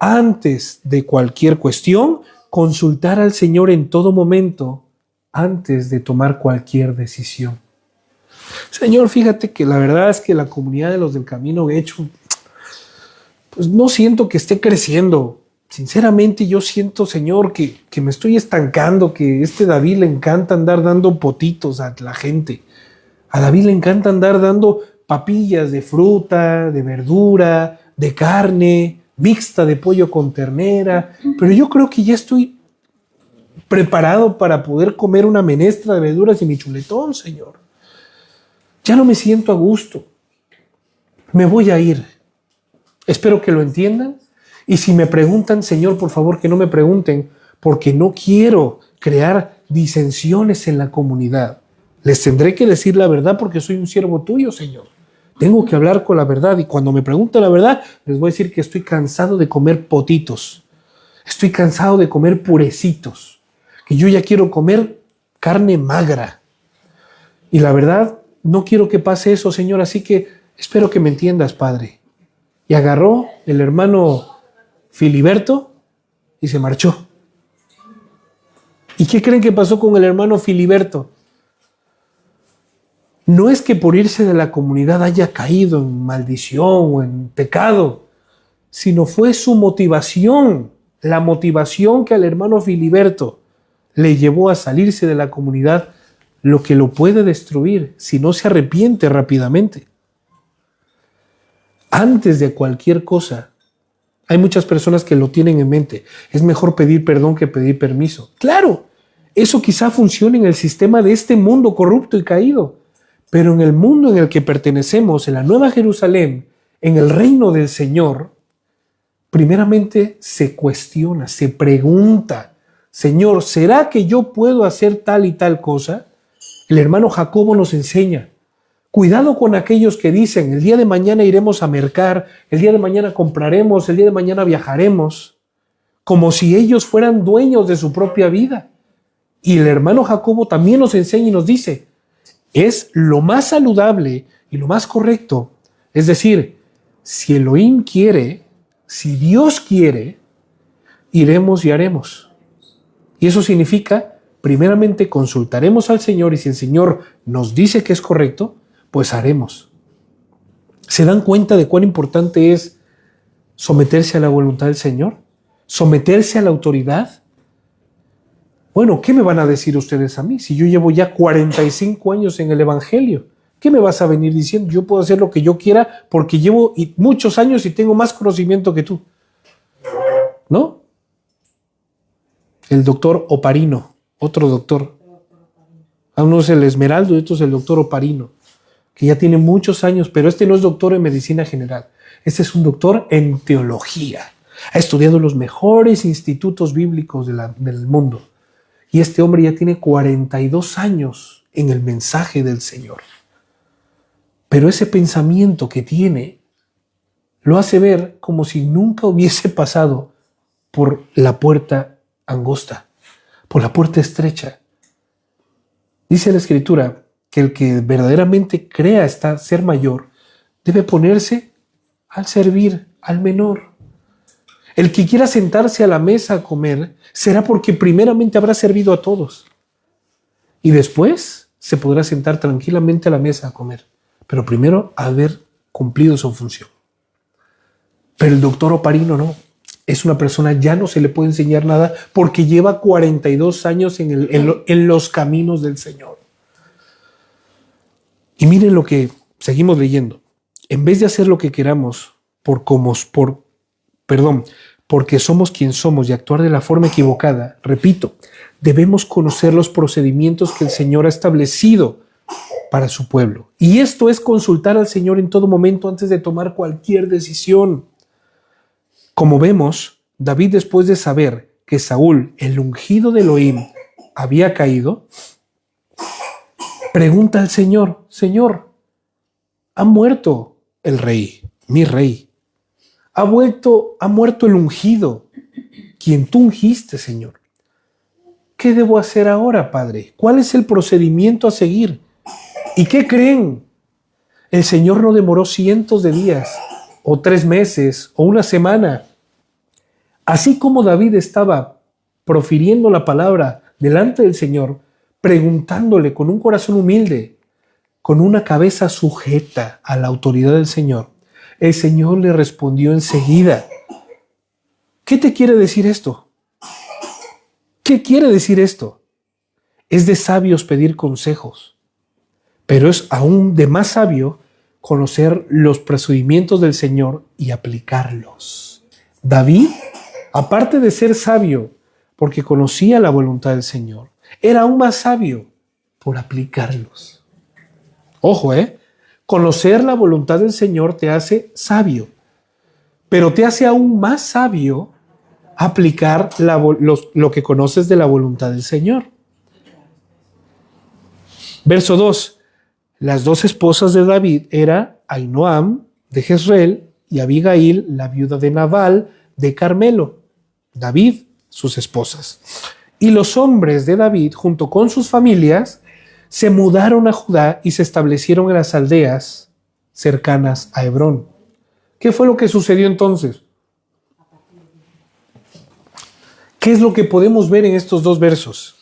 antes de cualquier cuestión, consultar al Señor en todo momento antes de tomar cualquier decisión. Señor, fíjate que la verdad es que la comunidad de los del Camino Hecho, pues no siento que esté creciendo. Sinceramente yo siento, Señor, que me estoy estancando, que David le encanta andar dando potitos a la gente. A David le encanta andar dando papillas de fruta, de verdura, de carne, mixta de pollo con ternera, pero yo creo que ya estoy preparado para poder comer una menestra de verduras y mi chuletón, Señor. Ya no me siento a gusto. Me voy a ir. Espero que lo entiendan. Y si me preguntan, Señor, por favor que no me pregunten, porque no quiero crear disensiones en la comunidad. Les tendré que decir la verdad porque soy un siervo tuyo, Señor. Tengo que hablar con la verdad y cuando me pregunten la verdad, les voy a decir que estoy cansado de comer potitos. Estoy cansado de comer purecitos. Que yo ya quiero comer carne magra. Y la verdad, no quiero que pase eso, Señor, así que espero que me entiendas, Padre. Y agarró el hermano Filiberto y se marchó. ¿Y qué creen que pasó con el hermano Filiberto? No es que por irse de la comunidad haya caído en maldición o en pecado, sino fue su motivación, la motivación que al hermano Filiberto le llevó a salirse de la comunidad, lo que lo puede destruir si no se arrepiente rápidamente. Antes de cualquier cosa, hay muchas personas que lo tienen en mente. Es mejor pedir perdón que pedir permiso. Claro, eso quizá funcione en el sistema de este mundo corrupto y caído. Pero en el mundo en el que pertenecemos, en la Nueva Jerusalén, en el reino del Señor, primeramente se cuestiona, se pregunta, Señor, ¿será que yo puedo hacer tal y tal cosa? El hermano Jacobo nos enseña, cuidado con aquellos que dicen, el día de mañana iremos a mercar, el día de mañana compraremos, el día de mañana viajaremos, como si ellos fueran dueños de su propia vida. Y el hermano Jacobo también nos enseña y nos dice, es lo más saludable y lo más correcto. Es decir, si Elohim quiere, si Dios quiere, iremos y haremos. Y eso significa, primeramente consultaremos al Señor y si el Señor nos dice que es correcto, pues haremos. ¿Se dan cuenta de cuán importante es someterse a la voluntad del Señor? ¿Someterse a la autoridad? Bueno, ¿qué me van a decir ustedes a mí? Si yo llevo ya 45 años en el Evangelio, ¿qué me vas a venir diciendo? Yo puedo hacer lo que yo quiera porque llevo muchos años y tengo más conocimiento que tú. ¿No? El doctor Oparino, otro doctor. Uno es el Esmeraldo y otro es el doctor Oparino, que ya tiene muchos años, pero este no es doctor en medicina general. Este es un doctor en teología. Ha estudiado en los mejores institutos bíblicos del mundo. Y este hombre ya tiene 42 años en el mensaje del Señor. Pero ese pensamiento que tiene lo hace ver como si nunca hubiese pasado por la puerta angosta, por la puerta estrecha. Dice la Escritura que el que verdaderamente crea ser mayor debe ponerse al servir al menor. El que quiera sentarse a la mesa a comer será porque primeramente habrá servido a todos y después se podrá sentar tranquilamente a la mesa a comer, pero primero haber cumplido su función. Pero el doctor Oparino no. Es una persona, ya no se le puede enseñar nada porque lleva 42 años en los caminos del Señor. Y miren lo que seguimos leyendo. En vez de hacer lo que queramos porque somos quien somos y actuar de la forma equivocada, repito, debemos conocer los procedimientos que el Señor ha establecido para su pueblo. Y esto es consultar al Señor en todo momento antes de tomar cualquier decisión. Como vemos, David, después de saber que Saúl, el ungido de Elohim, había caído, pregunta al Señor: Señor, ¿ha muerto el rey, mi rey? ¿Ha muerto el ungido, quien tú ungiste, Señor? ¿Qué debo hacer ahora, Padre? ¿Cuál es el procedimiento a seguir? ¿Y qué creen? El Señor no demoró cientos de días, o 3 meses, o una semana. Así como David estaba profiriendo la palabra delante del Señor, preguntándole con un corazón humilde, con una cabeza sujeta a la autoridad del Señor, el Señor le respondió enseguida. ¿Qué te quiere decir esto? ¿Qué quiere decir esto? Es de sabios pedir consejos, pero es aún de más sabio conocer los procedimientos del Señor y aplicarlos. David, aparte de ser sabio porque conocía la voluntad del Señor, era aún más sabio por aplicarlos. Ojo, conocer la voluntad del Señor te hace sabio, pero te hace aún más sabio aplicar lo que conoces de la voluntad del Señor. Verso 2. Las 2 esposas de David eran Ahinoam de Jezreel y Abigail, la viuda de Nabal de Carmelo. David, sus esposas. Y los hombres de David, junto con sus familias, se mudaron a Judá y se establecieron en las aldeas cercanas a Hebrón. ¿Qué fue lo que sucedió entonces? ¿Qué es lo que podemos ver en estos 2 versos?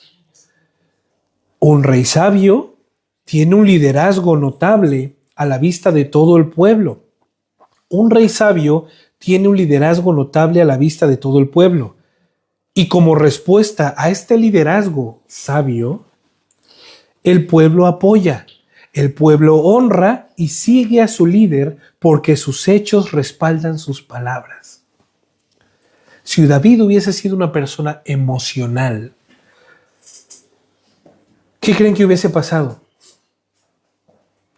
Un rey sabio tiene un liderazgo notable a la vista de todo el pueblo. Un rey sabio tiene un liderazgo notable a la vista de todo el pueblo. Y como respuesta a este liderazgo sabio, el pueblo apoya, el pueblo honra y sigue a su líder porque sus hechos respaldan sus palabras. Si David hubiese sido una persona emocional, ¿qué creen que hubiese pasado?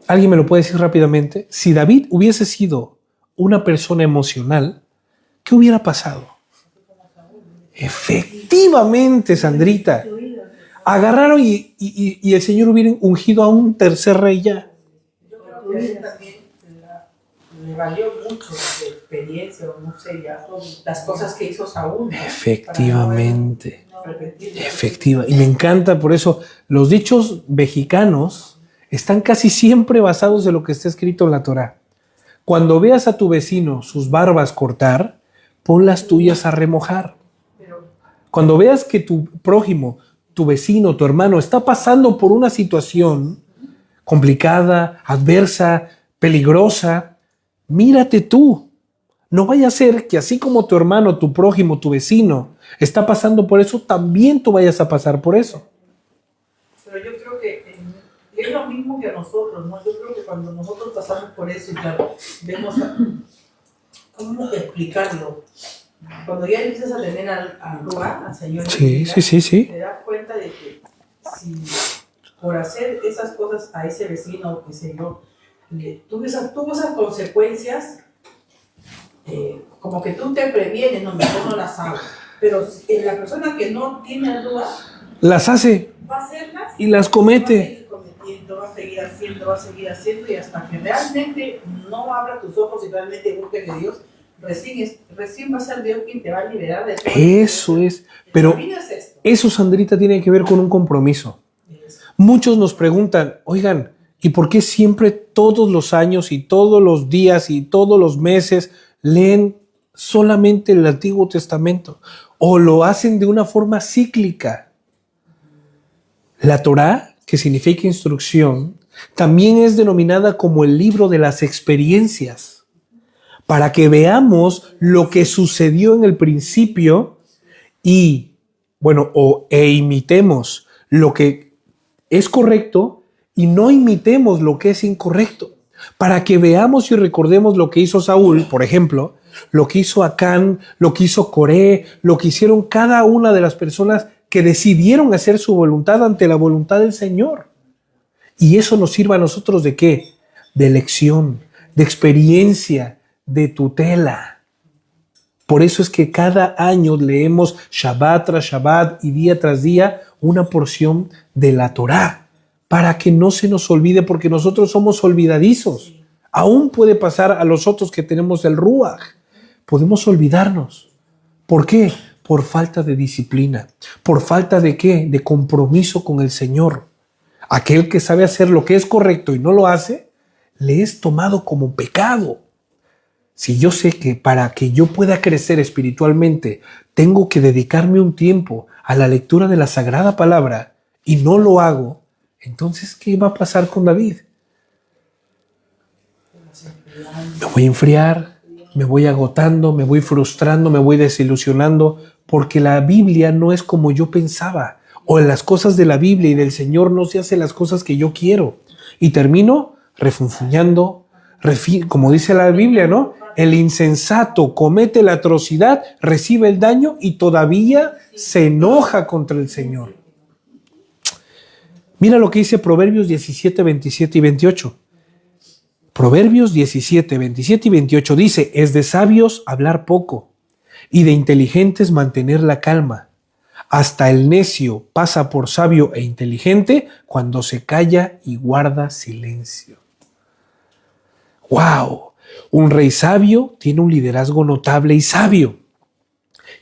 ¿Alguien me lo puede decir rápidamente? Si David hubiese sido una persona emocional, ¿qué hubiera pasado? Efectivamente, Sandrita. Agarraron y el Señor hubiera ungido a un tercer rey ya. Yo creo que a él también le valió mucho la experiencia, o no sé, ya las cosas que hizo Saúl, ¿no? Efectivamente. No repetirlo. Efectiva. Y me encanta por eso. Los dichos mexicanos están casi siempre basados en lo que está escrito en la Torá. Cuando veas a tu vecino sus barbas cortar, pon las tuyas a remojar. Cuando veas que tu prójimo, tu vecino, tu hermano está pasando por una situación complicada, adversa, peligrosa, mírate tú. No vaya a ser que así como tu hermano, tu prójimo, tu vecino está pasando por eso, también tú vayas a pasar por eso. Pero yo creo que es lo mismo que a nosotros, ¿no? Yo creo que cuando nosotros pasamos por eso y claro, vemos cómo explicarlo. Cuando ya empiezas a tener al Ruach, al Señor, Sí. te das cuenta de que si por hacer esas cosas a ese vecino, qué sé yo, tuvo esas consecuencias, como que tú te previenes, no, mejor no las hago. Pero la persona que no tiene al Ruach Las hace va a hacerlas y las comete. Va a seguir cometiendo, va a seguir haciendo y hasta que realmente no abra tus ojos y realmente busques de Dios, recién va a ser Dios quien te va a liberar de todo. Eso es. Pero es esto. eso, Sandrita, tiene que ver con un compromiso. Muchos nos preguntan, oigan, ¿y por qué siempre todos los años y todos los días y todos los meses leen solamente el Antiguo Testamento? ¿O lo hacen de una forma cíclica? La Torá, que significa instrucción, también es denominada como el libro de las experiencias, para que veamos lo que sucedió en el principio y, e imitemos lo que es correcto y no imitemos lo que es incorrecto, para que veamos y recordemos lo que hizo Saúl, por ejemplo, lo que hizo Acán, lo que hizo Coré, lo que hicieron cada una de las personas que decidieron hacer su voluntad ante la voluntad del Señor. Y eso nos sirva a nosotros ¿de qué? De lección, de experiencia, de tutela. Por eso es que cada año leemos Shabbat tras Shabbat y día tras día una porción de la Torá, para que no se nos olvide, porque nosotros somos olvidadizos. Aún puede pasar a los otros que tenemos el Ruach. Podemos olvidarnos. ¿Por qué? Por falta de disciplina. ¿Por falta de qué? De compromiso con el Señor. Aquel que sabe hacer lo que es correcto y no lo hace, le es tomado como pecado. Si yo sé que para que yo pueda crecer espiritualmente, tengo que dedicarme un tiempo a la lectura de la Sagrada Palabra y no lo hago, entonces, ¿qué va a pasar con David? Me voy a enfriar, me voy agotando, me voy frustrando, me voy desilusionando, porque la Biblia no es como yo pensaba. O en las cosas de la Biblia y del Señor no se hacen las cosas que yo quiero. Y termino refunfuñando, como dice la Biblia, ¿no? El insensato comete la atrocidad, recibe el daño y todavía se enoja contra el Señor. Mira lo que dice Proverbios 17, 27 y 28. Proverbios 17, 27 y 28 dice, es de sabios hablar poco y de inteligentes mantener la calma. Hasta el necio pasa por sabio e inteligente cuando se calla y guarda silencio. ¡Wow! Un rey sabio tiene un liderazgo notable y sabio.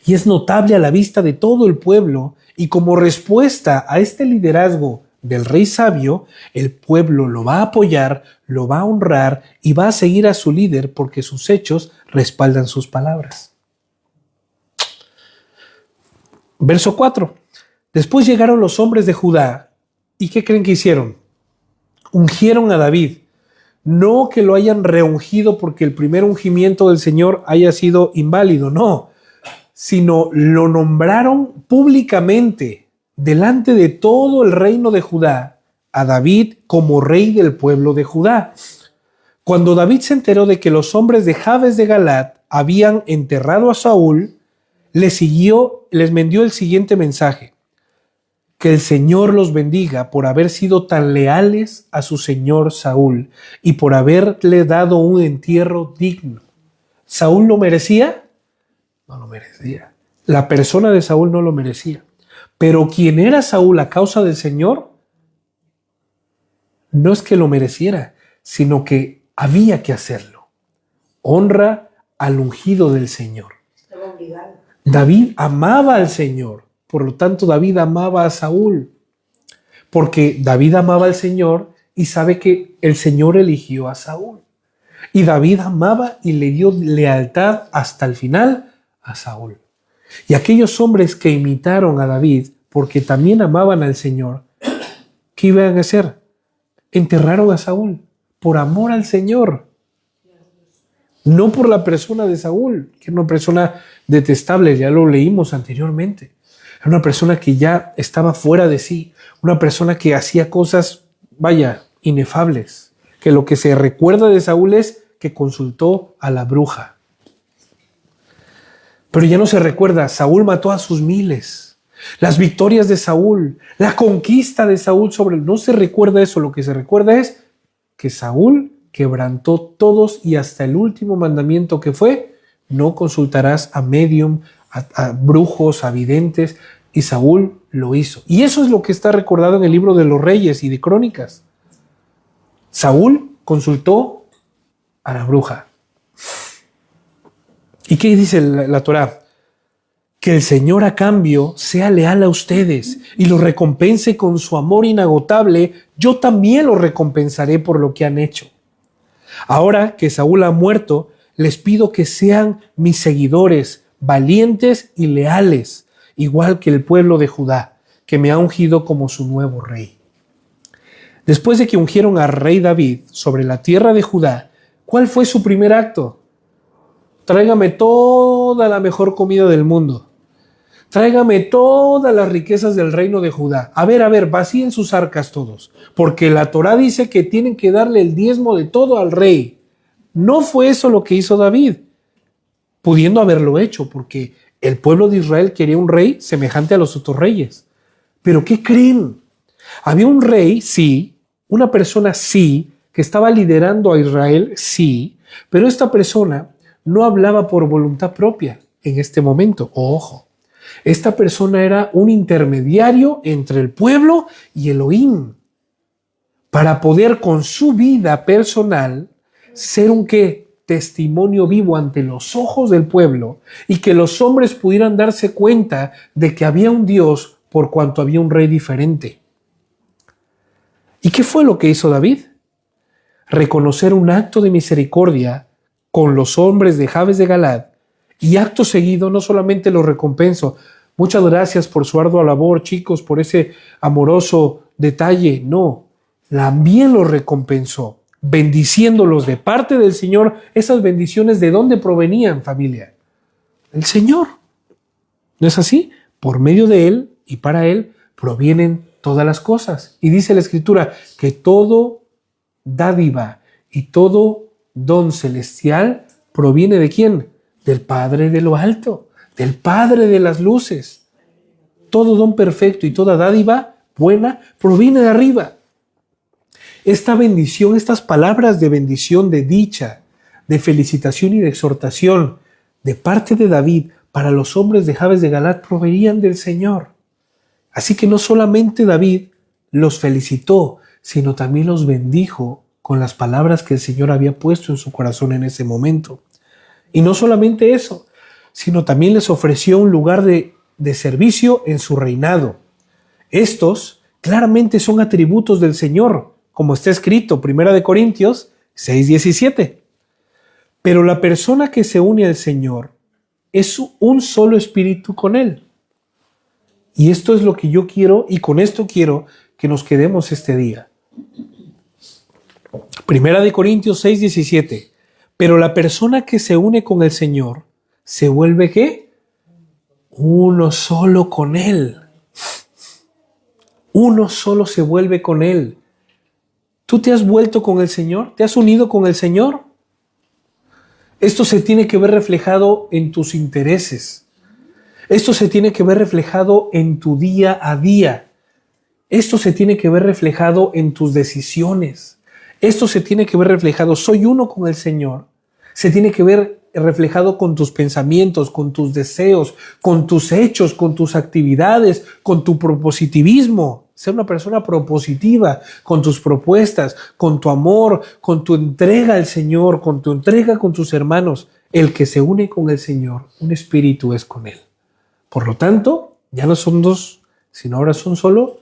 Y es notable a la vista de todo el pueblo. Y como respuesta a este liderazgo del rey sabio, el pueblo lo va a apoyar, lo va a honrar y va a seguir a su líder porque sus hechos respaldan sus palabras. Verso 4. Después llegaron los hombres de Judá. ¿Y qué creen que hicieron? Ungieron a David. No que lo hayan reungido porque el primer ungimiento del Señor haya sido inválido, no. Sino lo nombraron públicamente delante de todo el reino de Judá a David como rey del pueblo de Judá. Cuando David se enteró de que los hombres de Jabes de Galaad habían enterrado a Saúl, les envió el siguiente mensaje: que el Señor los bendiga por haber sido tan leales a su señor Saúl y por haberle dado un entierro digno. ¿Saúl lo merecía? No lo merecía. La persona de Saúl no lo merecía. Pero quien era Saúl a causa del Señor, no es que lo mereciera, sino que había que hacerlo. Honra al ungido del Señor. Estaba obligado. David amaba al Señor, por lo tanto David amaba a Saúl, porque David amaba al Señor y sabe que el Señor eligió a Saúl. Y David amaba y le dio lealtad hasta el final a Saúl. Y aquellos hombres que imitaron a David, porque también amaban al Señor, ¿qué iban a hacer? Enterraron a Saúl por amor al Señor. No por la persona de Saúl, que era una persona detestable, ya lo leímos anteriormente. Era una persona que ya estaba fuera de sí, una persona que hacía cosas, inefables. Que lo que se recuerda de Saúl es que consultó a la bruja. Pero ya no se recuerda, Saúl mató a sus miles. Las victorias de Saúl, la conquista de Saúl sobre él, no se recuerda eso, lo que se recuerda es que Saúl quebrantó todos y hasta el último mandamiento que fue: no consultarás a medium, a brujos, a videntes, y Saúl lo hizo. Y eso es lo que está recordado en el libro de los Reyes y de Crónicas. Saúl consultó a la bruja. ¿Y qué dice la Torá? que el Señor a cambio sea leal a ustedes y los recompense con su amor inagotable, yo también los recompensaré por lo que han hecho. Ahora que Saúl ha muerto, les pido que sean mis seguidores, valientes y leales, igual que el pueblo de Judá, que me ha ungido como su nuevo rey. Después de que ungieron al rey David sobre la tierra de Judá, ¿cuál fue su primer acto? Tráigame toda la mejor comida del mundo. Tráigame todas las riquezas del reino de Judá. A ver, vacíen sus arcas todos, porque la Torá dice que tienen que darle el diezmo de todo al rey. No fue eso lo que hizo David, pudiendo haberlo hecho, porque el pueblo de Israel quería un rey semejante a los otros reyes. Pero ¿qué creen? Había un rey, sí, una persona, sí, que estaba liderando a Israel, sí, pero esta persona no hablaba por voluntad propia en este momento. Ojo. Esta persona era un intermediario entre el pueblo y Elohim para poder con su vida personal ser un testimonio vivo ante los ojos del pueblo y que los hombres pudieran darse cuenta de que había un Dios por cuanto había un rey diferente. ¿Y qué fue lo que hizo David? Reconocer un acto de misericordia con los hombres de Jabes de Galad. Y acto seguido, no solamente los recompenso. Muchas gracias por su ardua labor, chicos, por ese amoroso detalle. No, también los recompensó, bendiciéndolos de parte del Señor. Esas bendiciones, ¿de dónde provenían, familia? El Señor. ¿No es así? Por medio de Él y para Él provienen todas las cosas. Y dice la Escritura que todo dádiva y todo don celestial proviene ¿de quién? Del Padre de lo alto, del Padre de las luces. Todo don perfecto y toda dádiva buena proviene de arriba. Esta bendición, estas palabras de bendición, de dicha, de felicitación y de exhortación de parte de David para los hombres de Jabes de Galad provenían del Señor. Así que no solamente David los felicitó, sino también los bendijo con las palabras que el Señor había puesto en su corazón en ese momento. Y no solamente eso, sino también les ofreció un lugar de servicio en su reinado. Estos claramente son atributos del Señor, como está escrito, 1 Corintios 6:17. Pero la persona que se une al Señor es un solo espíritu con Él. Y esto es lo que yo quiero, y con esto quiero que nos quedemos este día. 1 Corintios 6:17. Pero la persona que se une con el Señor se vuelve ¿qué? Uno solo con Él. Uno solo se vuelve con Él. ¿Tú te has vuelto con el Señor? ¿Te has unido con el Señor? Esto se tiene que ver reflejado en tus intereses. Esto se tiene que ver reflejado en tu día a día. Esto se tiene que ver reflejado en tus decisiones. Esto se tiene que ver reflejado, soy uno con el Señor. Se tiene que ver reflejado con tus pensamientos, con tus deseos, con tus hechos, con tus actividades, con tu propositivismo. Ser una persona propositiva, con tus propuestas, con tu amor, con tu entrega al Señor, con tu entrega con tus hermanos. El que se une con el Señor, un espíritu es con Él. Por lo tanto, ya no son dos, sino ahora son solo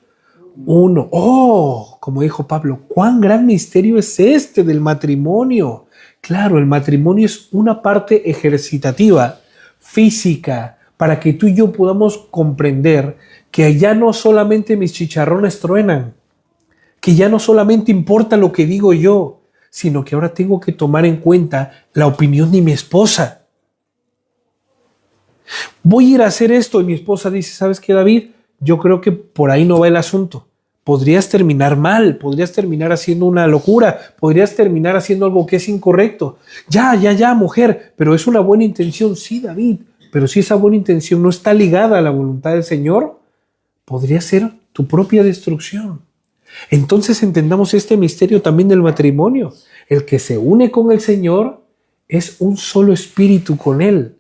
uno. ¡Oh! Como dijo Pablo, ¿cuán gran misterio es este del matrimonio? Claro, el matrimonio es una parte ejercitativa, física, para que tú y yo podamos comprender que ya no solamente mis chicharrones truenan, que ya no solamente importa lo que digo yo, sino que ahora tengo que tomar en cuenta la opinión de mi esposa. Voy a ir a hacer esto y mi esposa dice, ¿sabes qué, David? Yo creo que por ahí no va el asunto. Podrías terminar mal, podrías terminar haciendo una locura, podrías terminar haciendo algo que es incorrecto. Ya, mujer, pero es una buena intención. Sí, David, pero si esa buena intención no está ligada a la voluntad del Señor, podría ser tu propia destrucción. Entonces entendamos este misterio también del matrimonio. El que se une con el Señor es un solo espíritu con Él.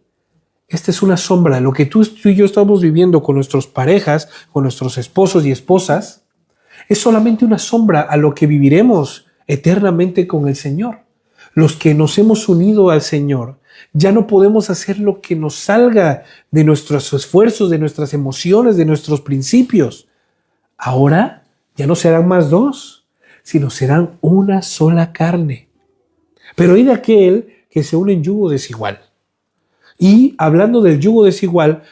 Esta es una sombra. Lo que tú y yo estamos viviendo con nuestras parejas, con nuestros esposos y esposas, es solamente una sombra a lo que viviremos eternamente con el Señor. Los que nos hemos unido al Señor, ya no podemos hacer lo que nos salga de nuestros esfuerzos, de nuestras emociones, de nuestros principios. Ahora ya no serán más dos, sino serán una sola carne. Pero hay de aquel que se une en yugo desigual. Y hablando del yugo desigual,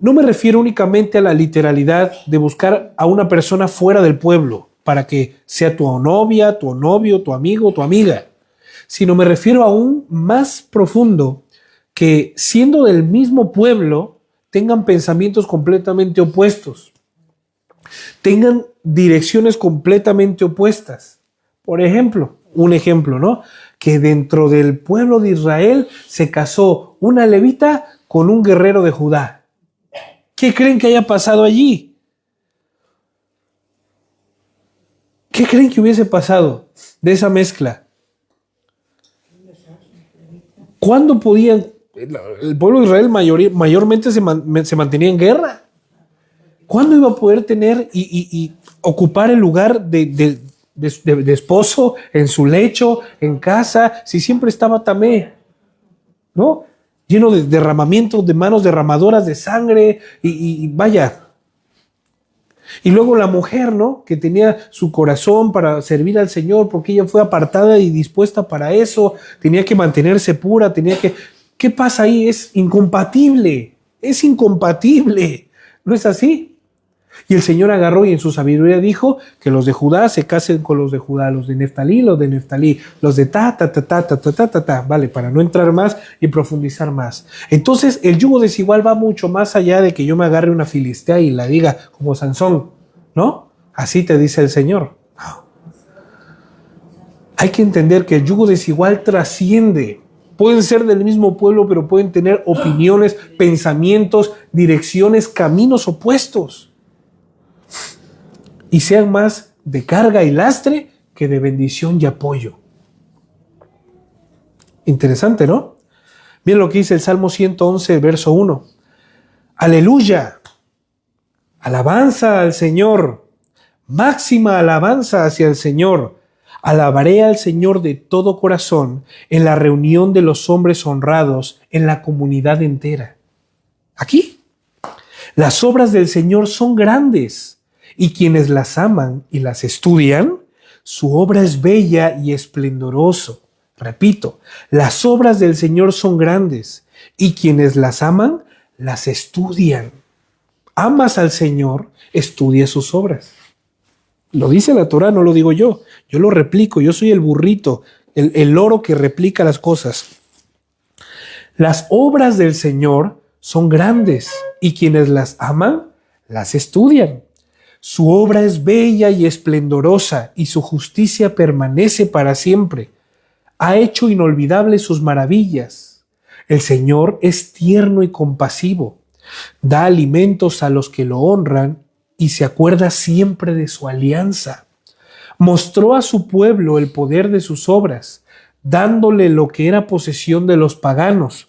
no me refiero únicamente a la literalidad de buscar a una persona fuera del pueblo para que sea tu novia, tu novio, tu amigo, tu amiga, sino me refiero a aún más profundo, que siendo del mismo pueblo tengan pensamientos completamente opuestos, tengan direcciones completamente opuestas. Por ejemplo, un ejemplo, ¿no? Que dentro del pueblo de Israel se casó una levita con un guerrero de Judá. ¿Qué creen que haya pasado allí? ¿Qué creen que hubiese pasado de esa mezcla? ¿Cuándo podían? El pueblo de Israel mayormente se mantenía en guerra. ¿Cuándo iba a poder tener y ocupar el lugar de esposo en su lecho, en casa, si siempre estaba tamé, ¿no? Lleno de derramamientos, de manos derramadoras de sangre y vaya. Y luego la mujer, ¿no? Que tenía su corazón para servir al Señor porque ella fue apartada y dispuesta para eso, tenía que mantenerse pura, tenía que... ¿Qué pasa ahí? Es incompatible, ¿no es así? Y el Señor agarró y en su sabiduría dijo que los de Judá se casen con los de Judá, los de Neftalí, los de vale, para no entrar más y profundizar más. Entonces el yugo desigual va mucho más allá de que yo me agarre una filistea y la diga como Sansón, ¿no? Así te dice el Señor. No. Hay que entender que el yugo desigual trasciende. Pueden ser del mismo pueblo, pero pueden tener opiniones, pensamientos, direcciones, caminos opuestos. Y sean más de carga y lastre que de bendición y apoyo. Interesante, ¿no? Miren lo que dice el Salmo 111, verso 1. Aleluya, alabanza al Señor, máxima alabanza hacia el Señor. Alabaré al Señor de todo corazón en la reunión de los hombres honrados, en la comunidad entera. Aquí, las obras del Señor son grandes. Y quienes las aman y las estudian, su obra es bella y esplendoroso. Repito, las obras del Señor son grandes y quienes las aman, las estudian. Amas al Señor, estudia sus obras. Lo dice la Torá, no lo digo yo. Yo lo replico, yo soy el burrito, el loro que replica las cosas. Las obras del Señor son grandes y quienes las aman, las estudian. Su obra es bella y esplendorosa, y su justicia permanece para siempre. Ha hecho inolvidables sus maravillas. El Señor es tierno y compasivo. Da alimentos a los que lo honran y se acuerda siempre de su alianza. Mostró a su pueblo el poder de sus obras, dándole lo que era posesión de los paganos.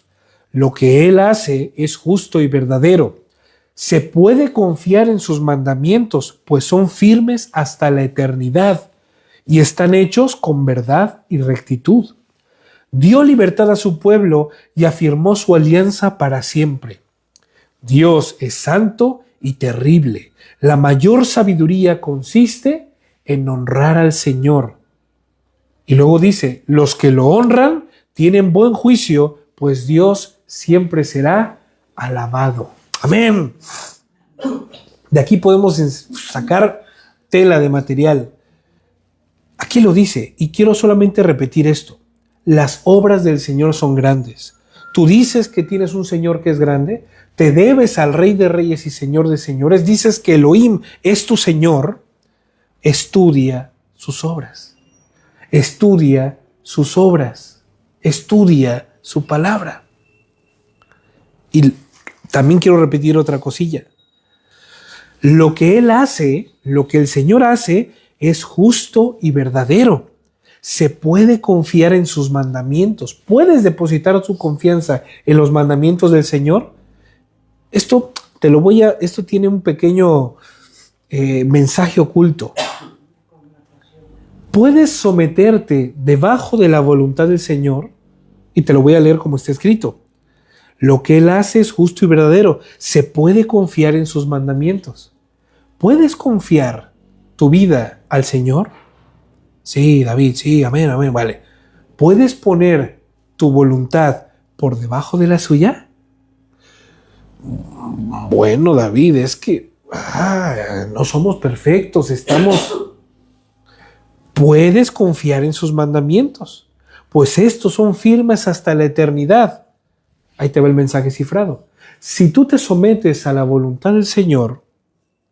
Lo que Él hace es justo y verdadero. Se puede confiar en sus mandamientos, pues son firmes hasta la eternidad y están hechos con verdad y rectitud. Dio libertad a su pueblo y afirmó su alianza para siempre. Dios es santo y terrible. La mayor sabiduría consiste en honrar al Señor. Y luego dice, los que lo honran tienen buen juicio, pues Dios siempre será alabado. Amén. De aquí podemos sacar tela de material. Aquí lo dice, y quiero solamente repetir esto. Las obras del Señor son grandes. Tú dices que tienes un Señor que es grande, te debes al Rey de Reyes y Señor de Señores, dices que Elohim es tu Señor, estudia sus obras. Estudia sus obras. Estudia su palabra. Y también quiero repetir otra cosilla. Lo que Él hace, lo que el Señor hace, es justo y verdadero. Se puede confiar en sus mandamientos. ¿Puedes depositar tu confianza en los mandamientos del Señor? Esto tiene un pequeño mensaje oculto. puedes someterte debajo de la voluntad del Señor, y te lo voy a leer como está escrito. Lo que Él hace es justo y verdadero. Se puede confiar en sus mandamientos. ¿Puedes confiar tu vida al Señor? Sí, David, sí, amén, amén, vale. ¿Puedes poner tu voluntad por debajo de la suya? Bueno, David, es que no somos perfectos, Puedes confiar en sus mandamientos, pues estos son firmes hasta la eternidad. Ahí te va el mensaje cifrado. Si tú te sometes a la voluntad del Señor,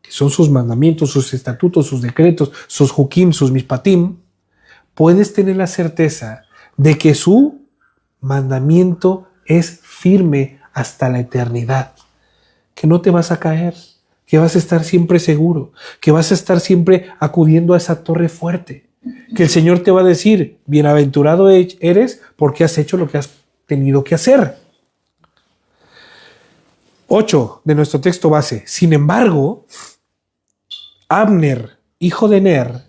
que son sus mandamientos, sus estatutos, sus decretos, sus jukim, sus mishpatim, puedes tener la certeza de que su mandamiento es firme hasta la eternidad, que no te vas a caer, que vas a estar siempre seguro, que vas a estar siempre acudiendo a esa torre fuerte, que el Señor te va a decir, bienaventurado eres porque has hecho lo que has tenido que hacer. 8 de nuestro texto base. Sin embargo, Abner, hijo de Ner,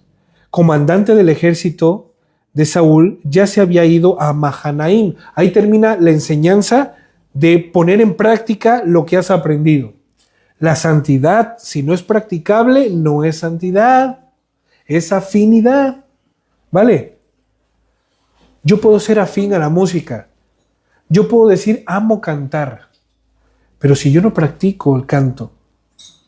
comandante del ejército de Saúl, ya se había ido a Mahanaim. Ahí termina la enseñanza de poner en práctica lo que has aprendido. La santidad, si no es practicable, no es santidad, es afinidad. ¿Vale? Yo puedo ser afín a la música. Yo puedo decir, amo cantar. Pero si yo no practico el canto,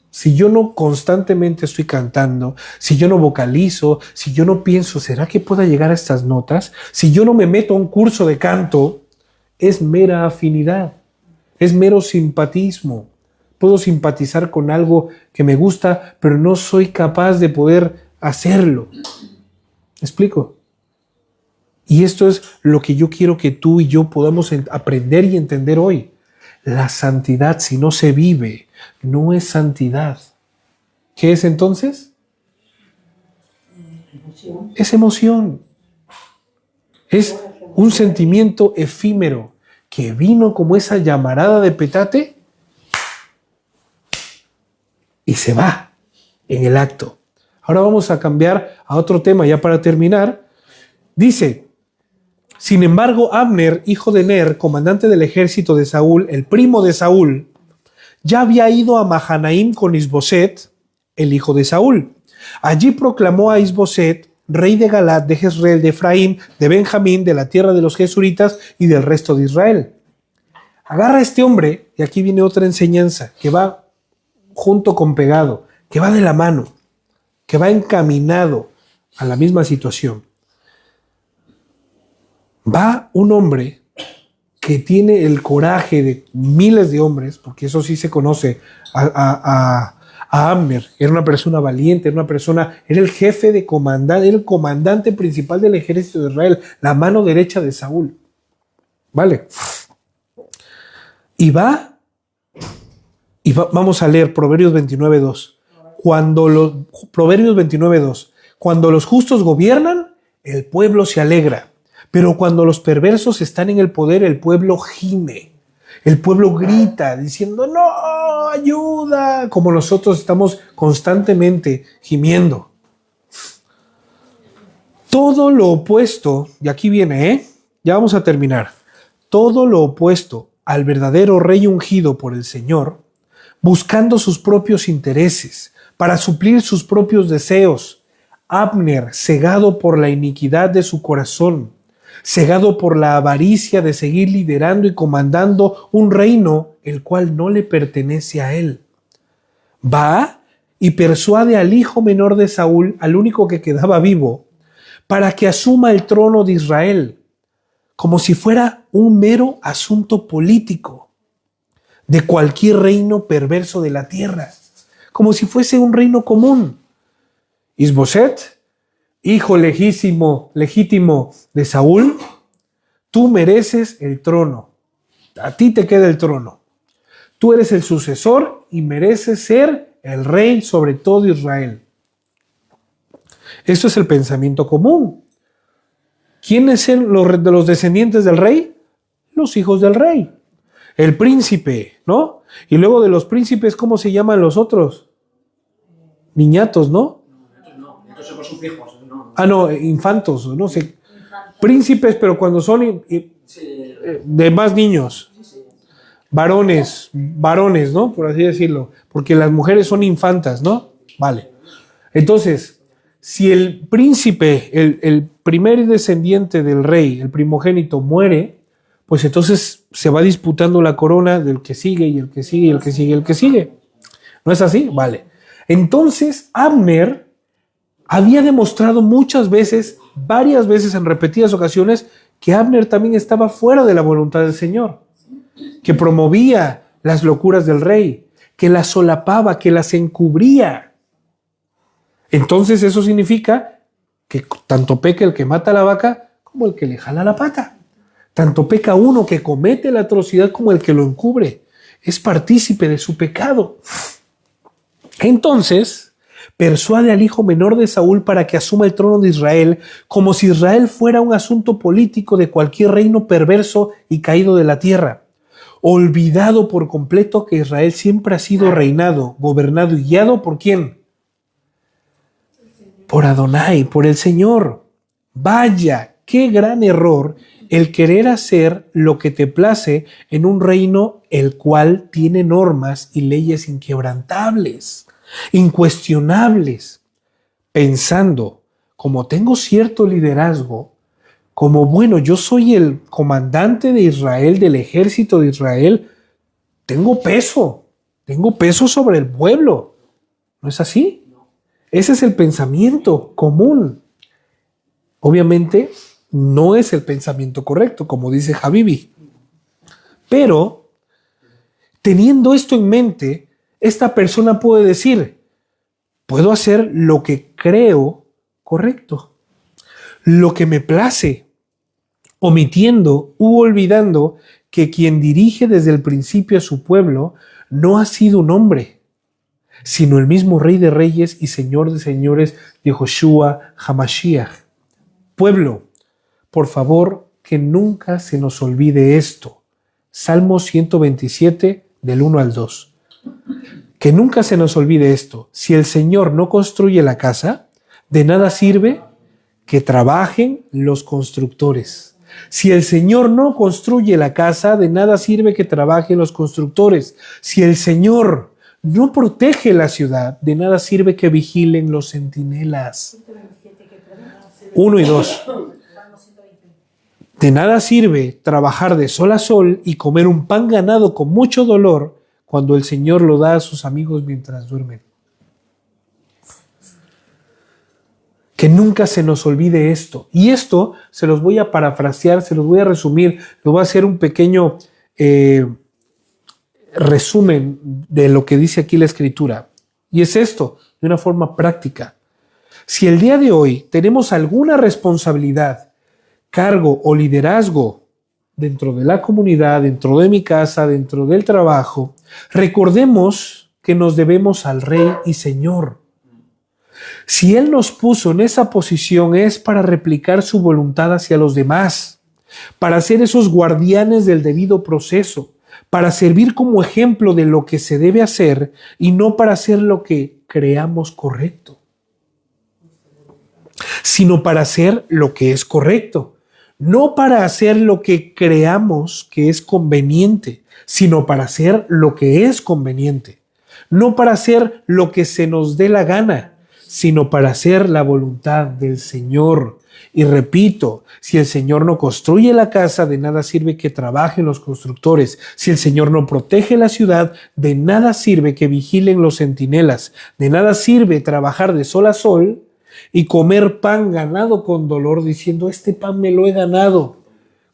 si yo no constantemente estoy cantando, si yo no vocalizo, si yo no pienso, ¿será que pueda llegar a estas notas? Si yo no me meto a un curso de canto, es mera afinidad, es mero simpatismo. Puedo simpatizar con algo que me gusta, pero no soy capaz de poder hacerlo. ¿Me explico? Y esto es lo que yo quiero que tú y yo podamos aprender y entender hoy. La santidad, si no se vive, no es santidad. ¿Qué es entonces? Emoción. Es emoción. Es un sentimiento efímero que vino como esa llamarada de petate y se va en el acto. Ahora vamos a cambiar a otro tema ya para terminar. Dice, sin embargo, Abner, hijo de Ner, comandante del ejército de Saúl, el primo de Saúl, ya había ido a Mahanaim con Isboset, el hijo de Saúl. Allí proclamó a Isboset, rey de Galat, de Jezreel, de Efraín, de Benjamín, de la tierra de los Jesuritas y del resto de Israel. Agarra a este hombre, y aquí viene otra enseñanza, que va junto con pegado, que va de la mano, que va encaminado a la misma situación. Va un hombre que tiene el coraje de miles de hombres, porque eso sí se conoce a Abner. Era una persona valiente, era el jefe de comandante, era el comandante principal del ejército de Israel, la mano derecha de Saúl. ¿Vale? Y vamos a leer Proverbios 29:2. Proverbios 29:2. Cuando los justos gobiernan, el pueblo se alegra. Pero cuando los perversos están en el poder, el pueblo gime. El pueblo grita diciendo, no, ayuda. Como nosotros estamos constantemente gimiendo. Todo lo opuesto, y aquí viene, ya vamos a terminar. Todo lo opuesto al verdadero rey ungido por el Señor, buscando sus propios intereses, para suplir sus propios deseos. Abner, cegado por la iniquidad de su corazón, cegado por la avaricia de seguir liderando y comandando un reino el cual no le pertenece a él. Va y persuade al hijo menor de Saúl, al único que quedaba vivo, para que asuma el trono de Israel, como si fuera un mero asunto político de cualquier reino perverso de la tierra, como si fuese un reino común. Isboset, hijo legítimo de Saúl, tú mereces el trono. A ti te queda el trono. Tú eres el sucesor y mereces ser el rey sobre todo Israel. Esto es el pensamiento común. ¿Quiénes son los descendientes del rey? Los hijos del rey. El príncipe, ¿no? Y luego de los príncipes, ¿cómo se llaman los otros? Niñatos, ¿no? No, estos somos sus hijos. No. No, infantos, no sé. Príncipes, pero cuando son de más niños. Varones, ¿no? Por así decirlo. Porque las mujeres son infantas, ¿no? Vale. Entonces, si el príncipe, el primer descendiente del rey, el primogénito, muere, pues entonces se va disputando la corona del que sigue y el que sigue y el que sigue y el que sigue. ¿No es así? Vale. Entonces, Abner había demostrado muchas veces, varias veces en repetidas ocasiones, que Abner también estaba fuera de la voluntad del Señor, que promovía las locuras del rey, que las solapaba, que las encubría. Entonces eso significa que tanto peca el que mata a la vaca como el que le jala la pata. Tanto peca uno que comete la atrocidad como el que lo encubre. Es partícipe de su pecado. Entonces persuade al hijo menor de Saúl para que asuma el trono de Israel, como si Israel fuera un asunto político de cualquier reino perverso y caído de la tierra, olvidado por completo que Israel siempre ha sido reinado, gobernado y guiado ¿por quién? Por Adonai, por el Señor. Vaya, qué gran error el querer hacer lo que te place en un reino el cual tiene normas y leyes inquebrantables, incuestionables, pensando, como tengo cierto liderazgo, como bueno, yo soy el comandante de Israel, del ejército de Israel, tengo peso sobre el pueblo. ¿No es así? Ese es el pensamiento común. Obviamente no es el pensamiento correcto, como dice Habibi. Pero, teniendo esto en mente, esta persona puede decir, puedo hacer lo que creo correcto, lo que me place, omitiendo u olvidando que quien dirige desde el principio a su pueblo no ha sido un hombre, sino el mismo Rey de Reyes y Señor de Señores, Yehoshua HaMashiach. Pueblo, por favor, que nunca se nos olvide esto. Salmo 127, del 1 al 2. Que nunca se nos olvide esto. Si el Señor no construye la casa, de nada sirve que trabajen los constructores. Si el Señor no construye la casa, de nada sirve que trabajen los constructores. Si el Señor no protege la ciudad, de nada sirve que vigilen los centinelas. 1 y 2. De nada sirve trabajar de sol a sol y comer un pan ganado con mucho dolor cuando el Señor lo da a sus amigos mientras duermen. Que nunca se nos olvide esto. Y esto se los voy a parafrasear, se los voy a resumir, les voy a hacer un pequeño resumen de lo que dice aquí la Escritura. Y es esto, de una forma práctica. Si el día de hoy tenemos alguna responsabilidad, cargo o liderazgo dentro de la comunidad, dentro de mi casa, dentro del trabajo, recordemos que nos debemos al Rey y Señor. Si Él nos puso en esa posición es para replicar su voluntad hacia los demás, para ser esos guardianes del debido proceso, para servir como ejemplo de lo que se debe hacer y no para hacer lo que creamos correcto, sino para hacer lo que es correcto. No para hacer lo que creamos que es conveniente, sino para hacer lo que es conveniente. No para hacer lo que se nos dé la gana, sino para hacer la voluntad del Señor. Y repito, si el Señor no construye la casa, de nada sirve que trabajen los constructores. Si el Señor no protege la ciudad, de nada sirve que vigilen los centinelas. De nada sirve trabajar de sol a sol y comer pan ganado con dolor diciendo, este pan me lo he ganado.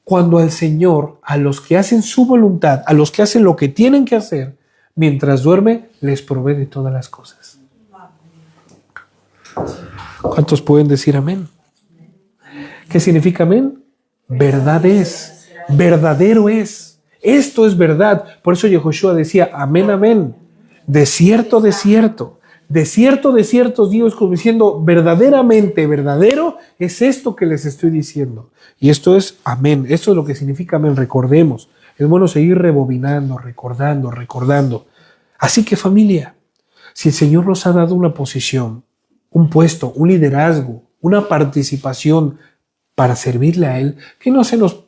Cuando al Señor, a los que hacen su voluntad, a los que hacen lo que tienen que hacer, mientras duerme, les provee de todas las cosas. ¿Cuántos pueden decir amén? ¿Qué significa amén? Verdad es, verdadero es. Esto es verdad. Por eso Yehoshua decía, amén, amén. De cierto, de cierto. De cierto, de cierto, Dios como diciendo, verdaderamente verdadero es esto que les estoy diciendo. Y esto es amén. Esto es lo que significa amén. Recordemos. Es bueno seguir rebobinando, recordando. Así que familia, si el Señor nos ha dado una posición, un puesto, un liderazgo, una participación para servirle a Él, que no se nos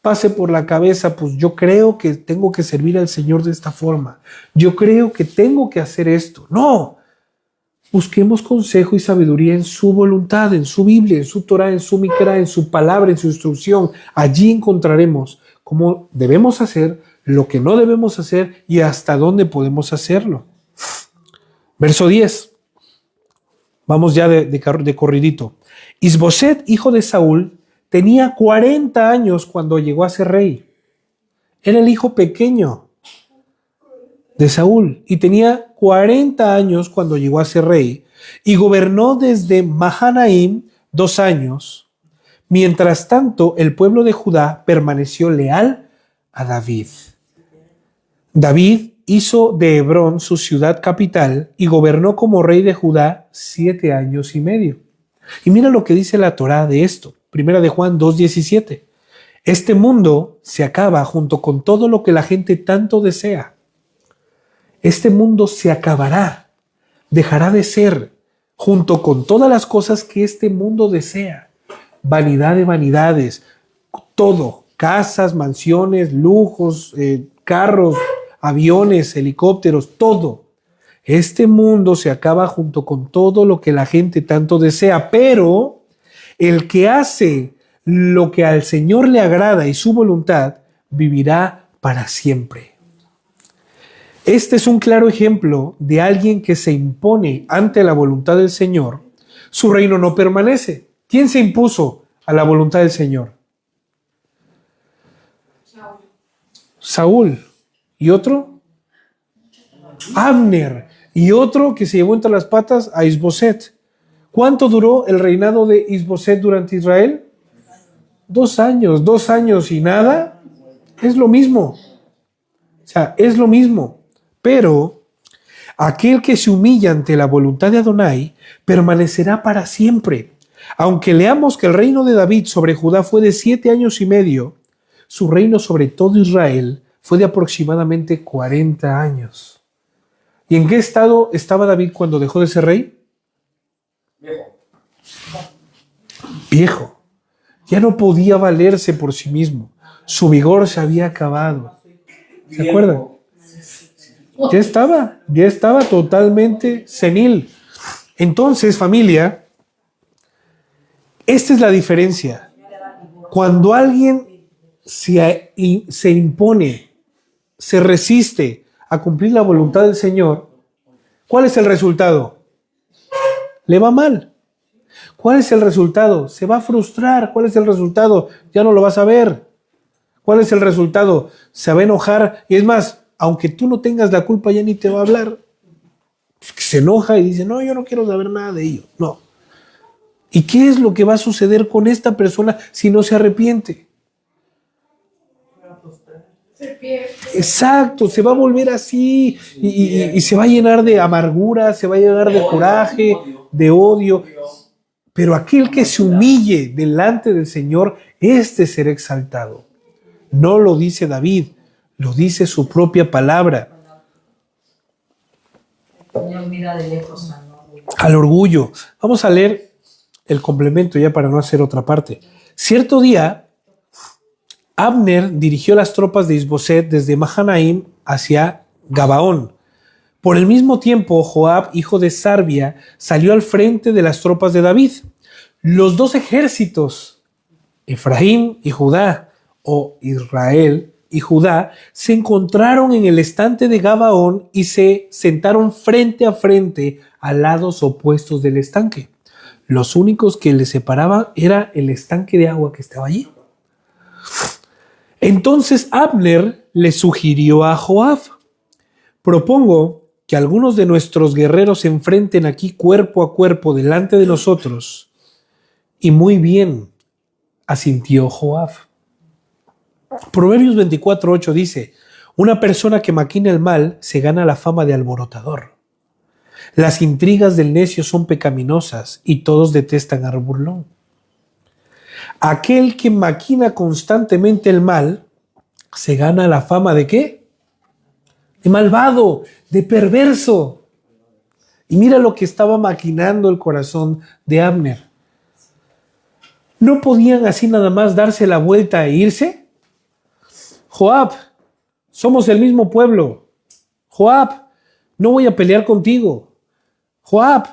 pase por la cabeza, pues yo creo que tengo que servir al Señor de esta forma, yo creo que tengo que hacer esto. No, busquemos consejo y sabiduría en su voluntad, en su Biblia, en su Torah, en su Mikra, en su palabra, en su instrucción. Allí encontraremos cómo debemos hacer, lo que no debemos hacer y hasta dónde podemos hacerlo. Verso 10. Vamos ya de corridito. Isboset, hijo de Saúl, tenía 40 años cuando llegó a ser rey. Era el hijo pequeño de Saúl y tenía 40 años cuando llegó a ser rey y gobernó desde Mahanaim 2 años. Mientras tanto, el pueblo de Judá permaneció leal a David. David hizo de Hebrón su ciudad capital y gobernó como rey de Judá 7 años y medio. Y mira lo que dice la Torá de esto. Primera de Juan 2:17. Este mundo se acaba junto con todo lo que la gente tanto desea. Este mundo se acabará, dejará de ser, junto con todas las cosas que este mundo desea. Vanidad de vanidades, todo, casas, mansiones, lujos, carros, aviones, helicópteros, todo. Este mundo se acaba junto con todo lo que la gente tanto desea, pero el que hace lo que al Señor le agrada y su voluntad, vivirá para siempre. Este es un claro ejemplo de alguien que se impone ante la voluntad del Señor. Su reino no permanece. ¿Quién se impuso a la voluntad del Señor? Saúl. ¿Y otro? Abner. Y otro que se llevó entre las patas a Isboset. ¿Cuánto duró el reinado de Isboset durante Israel? 2 años. 2 años y nada. Es lo mismo. O sea, es lo mismo. Pero aquel que se humilla ante la voluntad de Adonai permanecerá para siempre. Aunque leamos que el reino de David sobre Judá fue de 7 años y medio, su reino sobre todo Israel fue de aproximadamente 40 años. ¿Y en qué estado estaba David cuando dejó de ser rey? Viejo. Ya no podía valerse por sí mismo. Su vigor se había acabado. ¿Se acuerdan? Ya estaba totalmente senil. Entonces, familia, esta es la diferencia. Cuando alguien se impone, se resiste a cumplir la voluntad del Señor, ¿cuál es el resultado? Le va mal. ¿Cuál es el resultado? Se va a frustrar. ¿Cuál es el resultado? Ya no lo vas a ver. ¿Cuál es el resultado? Se va a enojar. Y es más, aunque tú no tengas la culpa, ya ni te va a hablar. Se enoja y dice, no, yo no quiero saber nada de ello. No. ¿Y qué es lo que va a suceder con esta persona si no se arrepiente? Exacto, se va a volver así y se va a llenar de amargura, se va a llenar de coraje, de odio. Pero aquel que se humille delante del Señor, este será exaltado. No lo dice David, lo dice su propia palabra. Al orgullo. Vamos a leer el complemento ya para no hacer otra parte. Cierto día, Abner dirigió las tropas de Isboset desde Mahanaim hacia Gabaón. Por el mismo tiempo, Joab, hijo de Sarbia, salió al frente de las tropas de David. Los 2 ejércitos, Efraín y Judá, o Israel y Judá, se encontraron en el estante de Gabaón y se sentaron frente a frente a lados opuestos del estanque. Los únicos que les separaban era el estanque de agua que estaba allí. Entonces Abner le sugirió a Joab: propongo que algunos de nuestros guerreros se enfrenten aquí cuerpo a cuerpo delante de nosotros. Y muy bien, asintió Joab. Proverbios 24:8 dice: una persona que maquina el mal se gana la fama de alborotador. Las intrigas del necio son pecaminosas y todos detestan al burlón. Aquel que maquina constantemente el mal se gana la fama ¿de qué? De malvado, de perverso. Y mira lo que estaba maquinando el corazón de Abner. ¿No podían así nada más darse la vuelta e irse? Joab, somos el mismo pueblo. Joab, no voy a pelear contigo. Joab,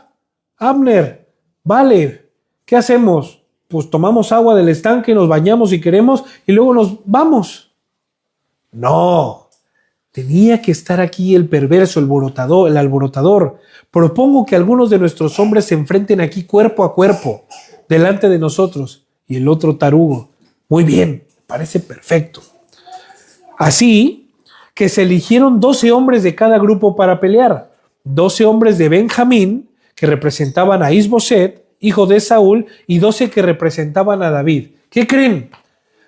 Abner, vale, ¿qué hacemos? Pues tomamos agua del estanque, nos bañamos si queremos y luego nos vamos. No, tenía que estar aquí el perverso, el alborotador. Propongo que algunos de nuestros hombres se enfrenten aquí cuerpo a cuerpo, delante de nosotros, y el otro tarugo. Muy bien, parece perfecto. Así que se eligieron 12 hombres de cada grupo para pelear. 12 hombres de Benjamín, que representaban a Isboset, hijo de Saúl, y 12 que representaban a David. ¿Qué creen?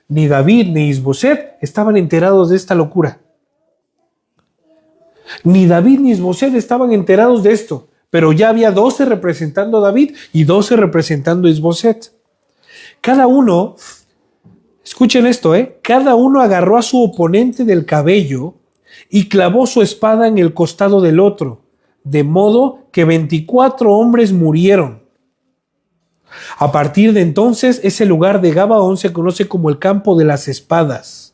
Ni David ni Isboset estaban enterados de esta locura. Ni David ni Isboset estaban enterados de esto, pero ya había 12 representando a David y 12 representando a Isboset. Cada uno, escuchen esto, cada uno agarró a su oponente del cabello y clavó su espada en el costado del otro, de modo que 24 hombres murieron. A partir de entonces, ese lugar de Gabaón se conoce como el campo de las espadas.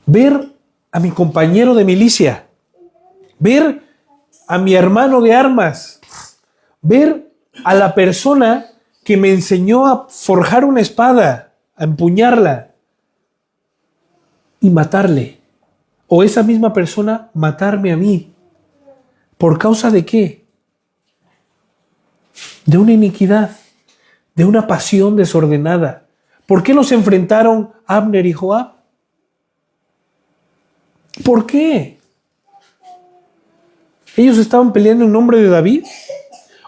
Ver a mi compañero de milicia, ver a mi hermano de armas, ver a la persona que me enseñó a forjar una espada, a empuñarla y matarle. O esa misma persona matarme a mí. ¿Por causa de qué? De una iniquidad, de una pasión desordenada. ¿Por qué nos enfrentaron Abner y Joab? ¿Por qué? ¿Ellos estaban peleando en nombre de David?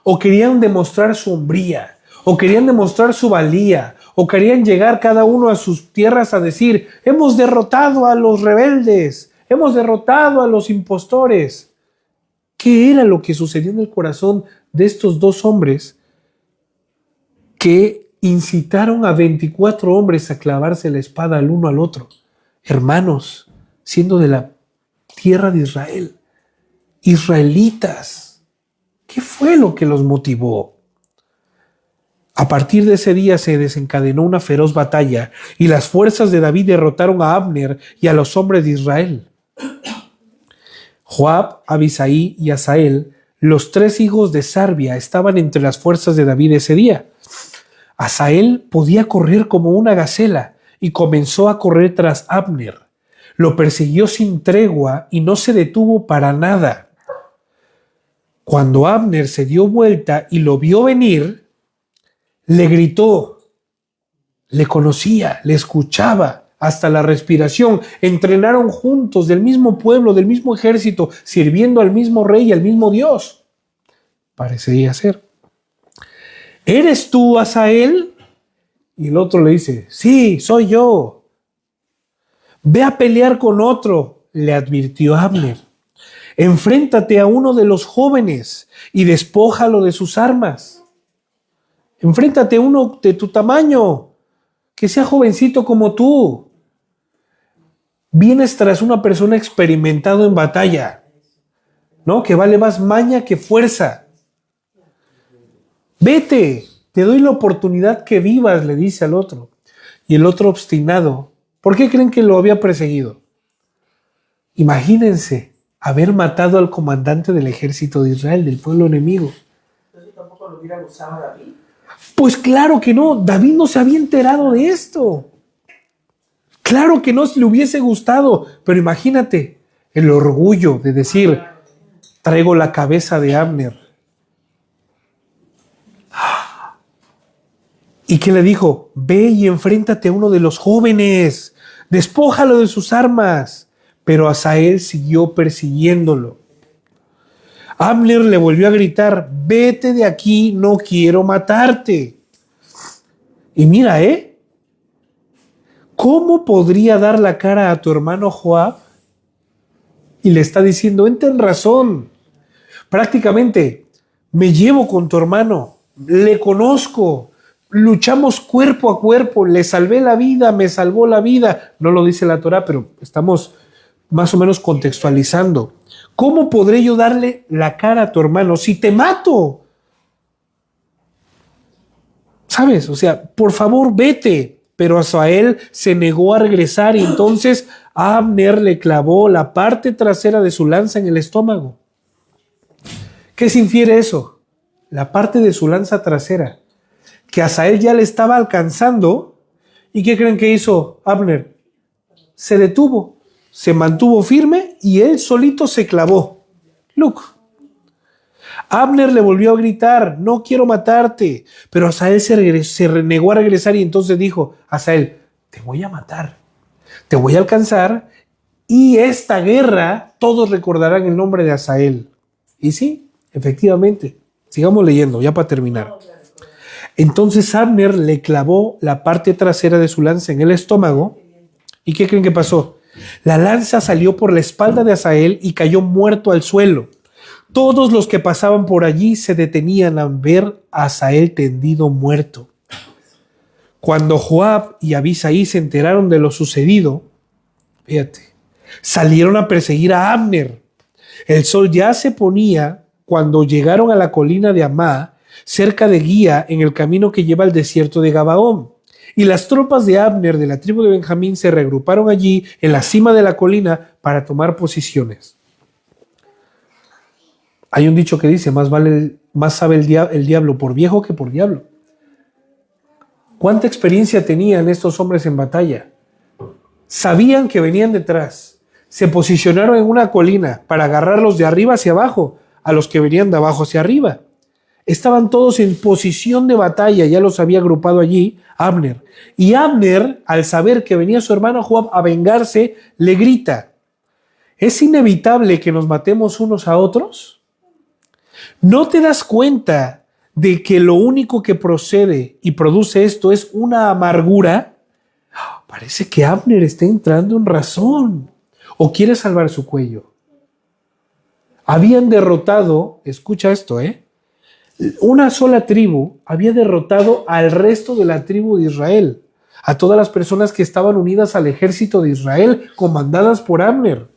¿O querían demostrar su hombría? ¿O querían demostrar su valía? ¿O querían llegar cada uno a sus tierras a decir, hemos derrotado a los rebeldes, hemos derrotado a los impostores? ¿Qué era lo que sucedió en el corazón de estos dos hombres que incitaron a 24 hombres a clavarse la espada el uno al otro? Hermanos, siendo de la tierra de Israel, israelitas. ¿Qué fue lo que los motivó? A partir de ese día se desencadenó una feroz batalla y las fuerzas de David derrotaron a Abner y a los hombres de Israel. Joab, Abisai y Asael, los 3 hijos de Sarbia, estaban entre las fuerzas de David ese día. Asael podía correr como una gacela y comenzó a correr tras Abner. Lo persiguió sin tregua y no se detuvo para nada. Cuando Abner se dio vuelta y lo vio venir, le gritó, le conocía, le escuchaba hasta la respiración. Entrenaron juntos, del mismo pueblo, del mismo ejército, sirviendo al mismo rey y al mismo Dios. Parecía ser. ¿Eres tú, Asael? Y el otro le dice, sí, soy yo. Ve a pelear con otro, le advirtió Abner. Enfréntate a uno de los jóvenes y despójalo de sus armas. Enfréntate a uno de tu tamaño, que sea jovencito como tú. Vienes tras una persona experimentada en batalla, ¿no? Que vale más maña que fuerza. Vete, te doy la oportunidad que vivas, le dice al otro. Y el otro obstinado, ¿por qué creen que lo había perseguido? Imagínense haber matado al comandante del ejército de Israel, del pueblo enemigo. ¿Entonces tampoco lo hubiera gustado David? Pues claro que no, David no se había enterado de esto. Claro que no le hubiese gustado, pero imagínate el orgullo de decir, traigo la cabeza de Abner. ¿Y qué le dijo? Ve y enfréntate a uno de los jóvenes, despójalo de sus armas. Pero Asael siguió persiguiéndolo. Abner le volvió a gritar, vete de aquí, no quiero matarte. Y mira, ¿cómo podría dar la cara a tu hermano Joab? Y le está diciendo, ten razón. Prácticamente, me llevo con tu hermano, le conozco, luchamos cuerpo a cuerpo, le salvé la vida, me salvó la vida. No lo dice la Torá, pero estamos más o menos contextualizando. ¿Cómo podré yo darle la cara a tu hermano si te mato? ¿Sabes? O sea, por favor, vete. Pero Asael se negó a regresar y entonces Abner le clavó la parte trasera de su lanza en el estómago. ¿Qué se infiere eso? La parte de su lanza trasera, que Asael ya le estaba alcanzando. ¿Y qué creen que hizo Abner? Se detuvo, se mantuvo firme y él solito se clavó. Look. Abner le volvió a gritar, no quiero matarte. Pero Asael se negó a regresar y entonces dijo, Asael, te voy a matar, te voy a alcanzar y esta guerra todos recordarán el nombre de Asael. Y sí, efectivamente. Sigamos leyendo, ya para terminar. Entonces Abner le clavó la parte trasera de su lanza en el estómago. ¿Y qué creen que pasó? La lanza salió por la espalda de Asael y cayó muerto al suelo. Todos los que pasaban por allí se detenían a ver a Asael tendido muerto. Cuando Joab y Abisai se enteraron de lo sucedido, fíjate, salieron a perseguir a Abner. El sol ya se ponía cuando llegaron a la colina de Amá, cerca de Guía, en el camino que lleva al desierto de Gabaón. Y las tropas de Abner de la tribu de Benjamín se reagruparon allí en la cima de la colina para tomar posiciones. Hay un dicho que dice, más sabe el diablo por viejo que por diablo. ¿Cuánta experiencia tenían estos hombres en batalla? Sabían que venían detrás. Se posicionaron en una colina para agarrarlos de arriba hacia abajo, a los que venían de abajo hacia arriba. Estaban todos en posición de batalla, ya los había agrupado allí Abner. Y Abner, al saber que venía su hermano Joab a vengarse, le grita, ¿es inevitable que nos matemos unos a otros? ¿No te das cuenta de que lo único que procede y produce esto es una amargura? Parece que Abner está entrando en razón o quiere salvar su cuello. Habían derrotado, escucha esto, una sola tribu había derrotado al resto de la tribu de Israel, a todas las personas que estaban unidas al ejército de Israel, comandadas por Abner.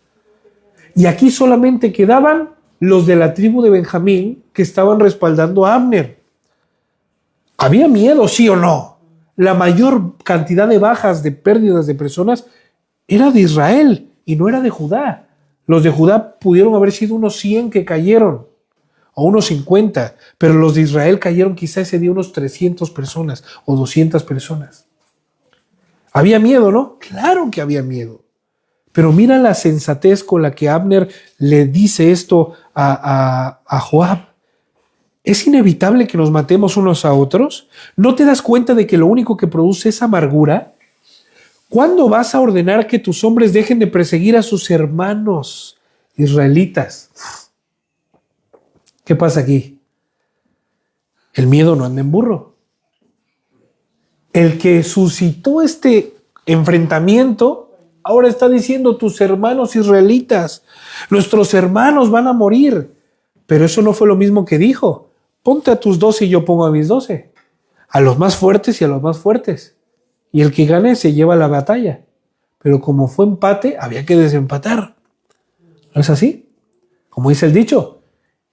Y aquí solamente quedaban los de la tribu de Benjamín que estaban respaldando a Abner. ¿Había miedo, sí o no? La mayor cantidad de bajas, de pérdidas de personas, era de Israel y no era de Judá. Los de Judá pudieron haber sido unos 100 que cayeron, o unos 50, pero los de Israel cayeron quizá ese día unos 300 personas o 200 personas. ¿Había miedo, no? Claro que había miedo. Pero mira la sensatez con la que Abner le dice esto a Joab. ¿Es inevitable que nos matemos unos a otros? ¿No te das cuenta de que lo único que produce es amargura? ¿Cuándo vas a ordenar que tus hombres dejen de perseguir a sus hermanos israelitas? ¿Qué pasa aquí? El miedo no anda en burro. El que suscitó este enfrentamiento ahora está diciendo tus hermanos israelitas, nuestros hermanos van a morir. Pero eso no fue lo mismo que dijo. Ponte a tus 12 y yo pongo a mis 12. A los más fuertes y a los más fuertes. Y el que gane se lleva la batalla. Pero como fue empate, había que desempatar. ¿No es así? Como dice el dicho,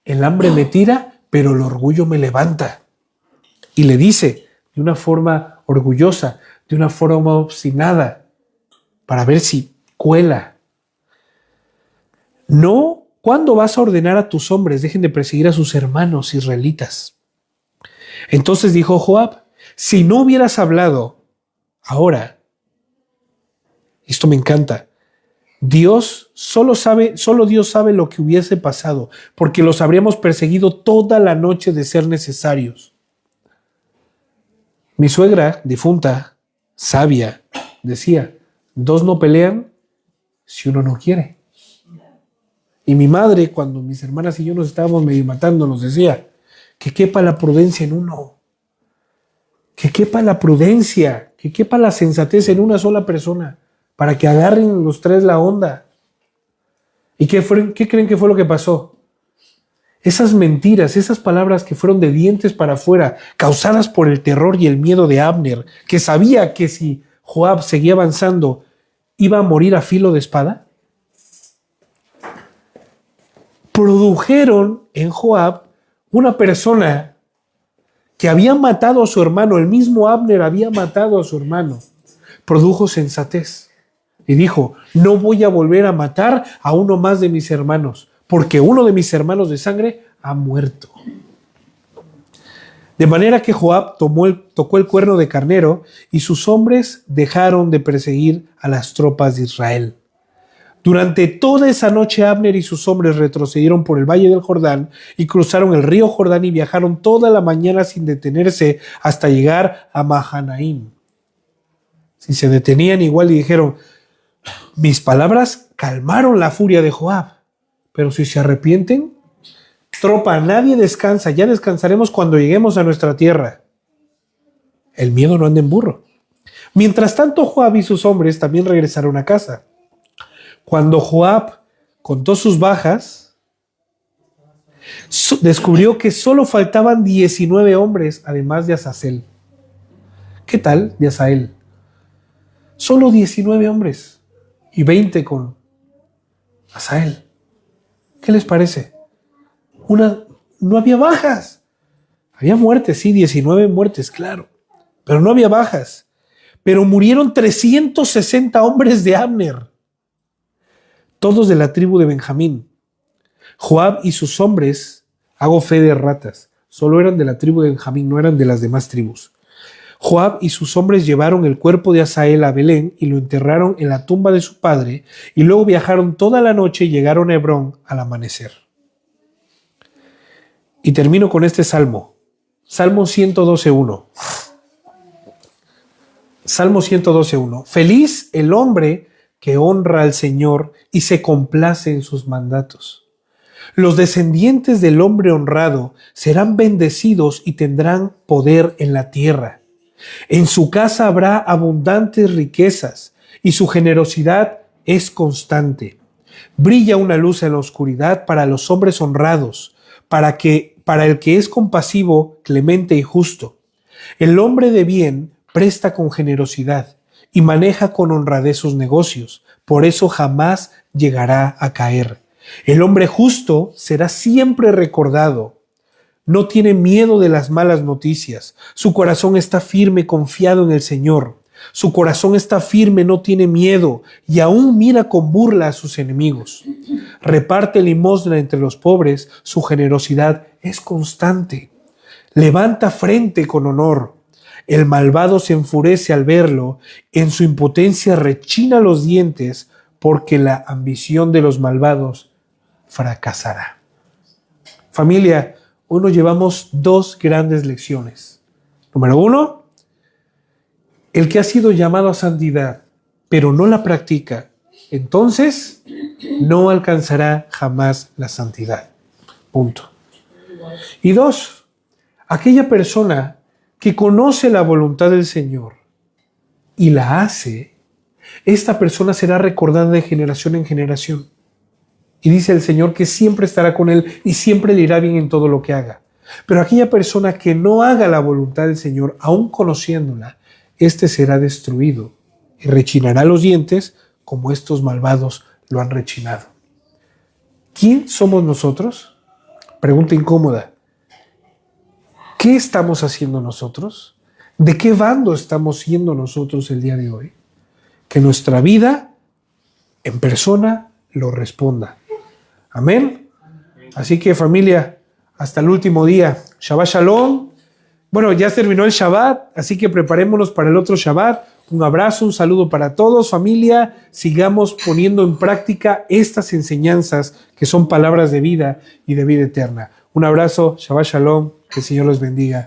el hambre me tira, pero el orgullo me levanta. Y le dice de una forma orgullosa, de una forma obstinada, para ver si cuela. No, ¿cuándo vas a ordenar a tus hombres dejen de perseguir a sus hermanos israelitas? Entonces dijo Joab, si no hubieras hablado ahora, esto me encanta, solo Dios sabe lo que hubiese pasado, porque los habríamos perseguido toda la noche de ser necesarios. Mi suegra, difunta, sabia, decía, 2 no pelean si uno no quiere. Y mi madre, cuando mis hermanas y yo nos estábamos medio matando, nos decía, que quepa la prudencia en uno, que quepa la prudencia, que quepa la sensatez en una sola persona, para que agarren los 3 la onda. ¿Y qué creen que fue lo que pasó? Esas mentiras, esas palabras que fueron de dientes para afuera, causadas por el terror y el miedo de Abner, que sabía que si Joab seguía avanzando, iba a morir a filo de espada, produjeron en Joab una persona que había matado a su hermano, el mismo Abner había matado a su hermano, produjo sensatez y dijo: no voy a volver a matar a uno más de mis hermanos, porque uno de mis hermanos de sangre ha muerto. De manera que Joab tocó el cuerno de carnero y sus hombres dejaron de perseguir a las tropas de Israel. Durante toda esa noche Abner y sus hombres retrocedieron por el valle del Jordán y cruzaron el río Jordán y viajaron toda la mañana sin detenerse hasta llegar a Mahanaim. Si se detenían igual y dijeron: mis palabras calmaron la furia de Joab, pero si se arrepienten, tropa, nadie descansa, ya descansaremos cuando lleguemos a nuestra tierra. El miedo no anda en burro. Mientras tanto, Joab y sus hombres también regresaron a casa. Cuando Joab contó sus bajas, descubrió que solo faltaban 19 hombres, además de Azazel. ¿Qué tal de Azael? Solo 19 hombres y 20 con Azael. ¿Qué les parece? No había bajas. Había muertes, sí, 19 muertes, claro, pero no había bajas. Pero murieron 360 hombres de Abner, todos de la tribu de Benjamín. Joab y sus hombres, hago fe de ratas, solo eran de la tribu de Benjamín, no eran de las demás tribus. Joab y sus hombres llevaron el cuerpo de Asael a Belén y lo enterraron en la tumba de su padre, y luego viajaron toda la noche y llegaron a Hebrón al amanecer. Y termino con este salmo, Salmo 112.1. Salmo 112.1. Feliz el hombre que honra al Señor y se complace en sus mandatos. Los descendientes del hombre honrado serán bendecidos y tendrán poder en la tierra. En su casa habrá abundantes riquezas y su generosidad es constante. Brilla una luz en la oscuridad para los hombres honrados, para el que es compasivo, clemente y justo. El hombre de bien presta con generosidad y maneja con honradez sus negocios, por eso jamás llegará a caer. El hombre justo será siempre recordado. No tiene miedo de las malas noticias. Su corazón está firme, confiado en el Señor. Su corazón está firme, no tiene miedo, y aún mira con burla a sus enemigos. Reparte limosna entre los pobres, su generosidad es constante. Levanta frente con honor. El malvado se enfurece al verlo, en su impotencia rechina los dientes, porque la ambición de los malvados fracasará. Familia, hoy nos llevamos dos grandes lecciones. Número 1, el que ha sido llamado a santidad, pero no la practica, entonces no alcanzará jamás la santidad. Punto. Y 2, aquella persona que conoce la voluntad del Señor y la hace, esta persona será recordada de generación en generación. Y dice el Señor que siempre estará con él y siempre le irá bien en todo lo que haga. Pero aquella persona que no haga la voluntad del Señor, aun conociéndola, este será destruido y rechinará los dientes como estos malvados lo han rechinado. ¿Quién somos nosotros? Pregunta incómoda. ¿Qué estamos haciendo nosotros? ¿De qué bando estamos siendo nosotros el día de hoy? Que nuestra vida en persona lo responda. Amén. Así que, familia, hasta el último día. Shabbat Shalom. Bueno, ya terminó el Shabbat, así que preparémonos para el otro Shabbat. Un abrazo, un saludo para todos, familia. Sigamos poniendo en práctica estas enseñanzas que son palabras de vida y de vida eterna. Un abrazo, Shabbat Shalom, que el Señor los bendiga.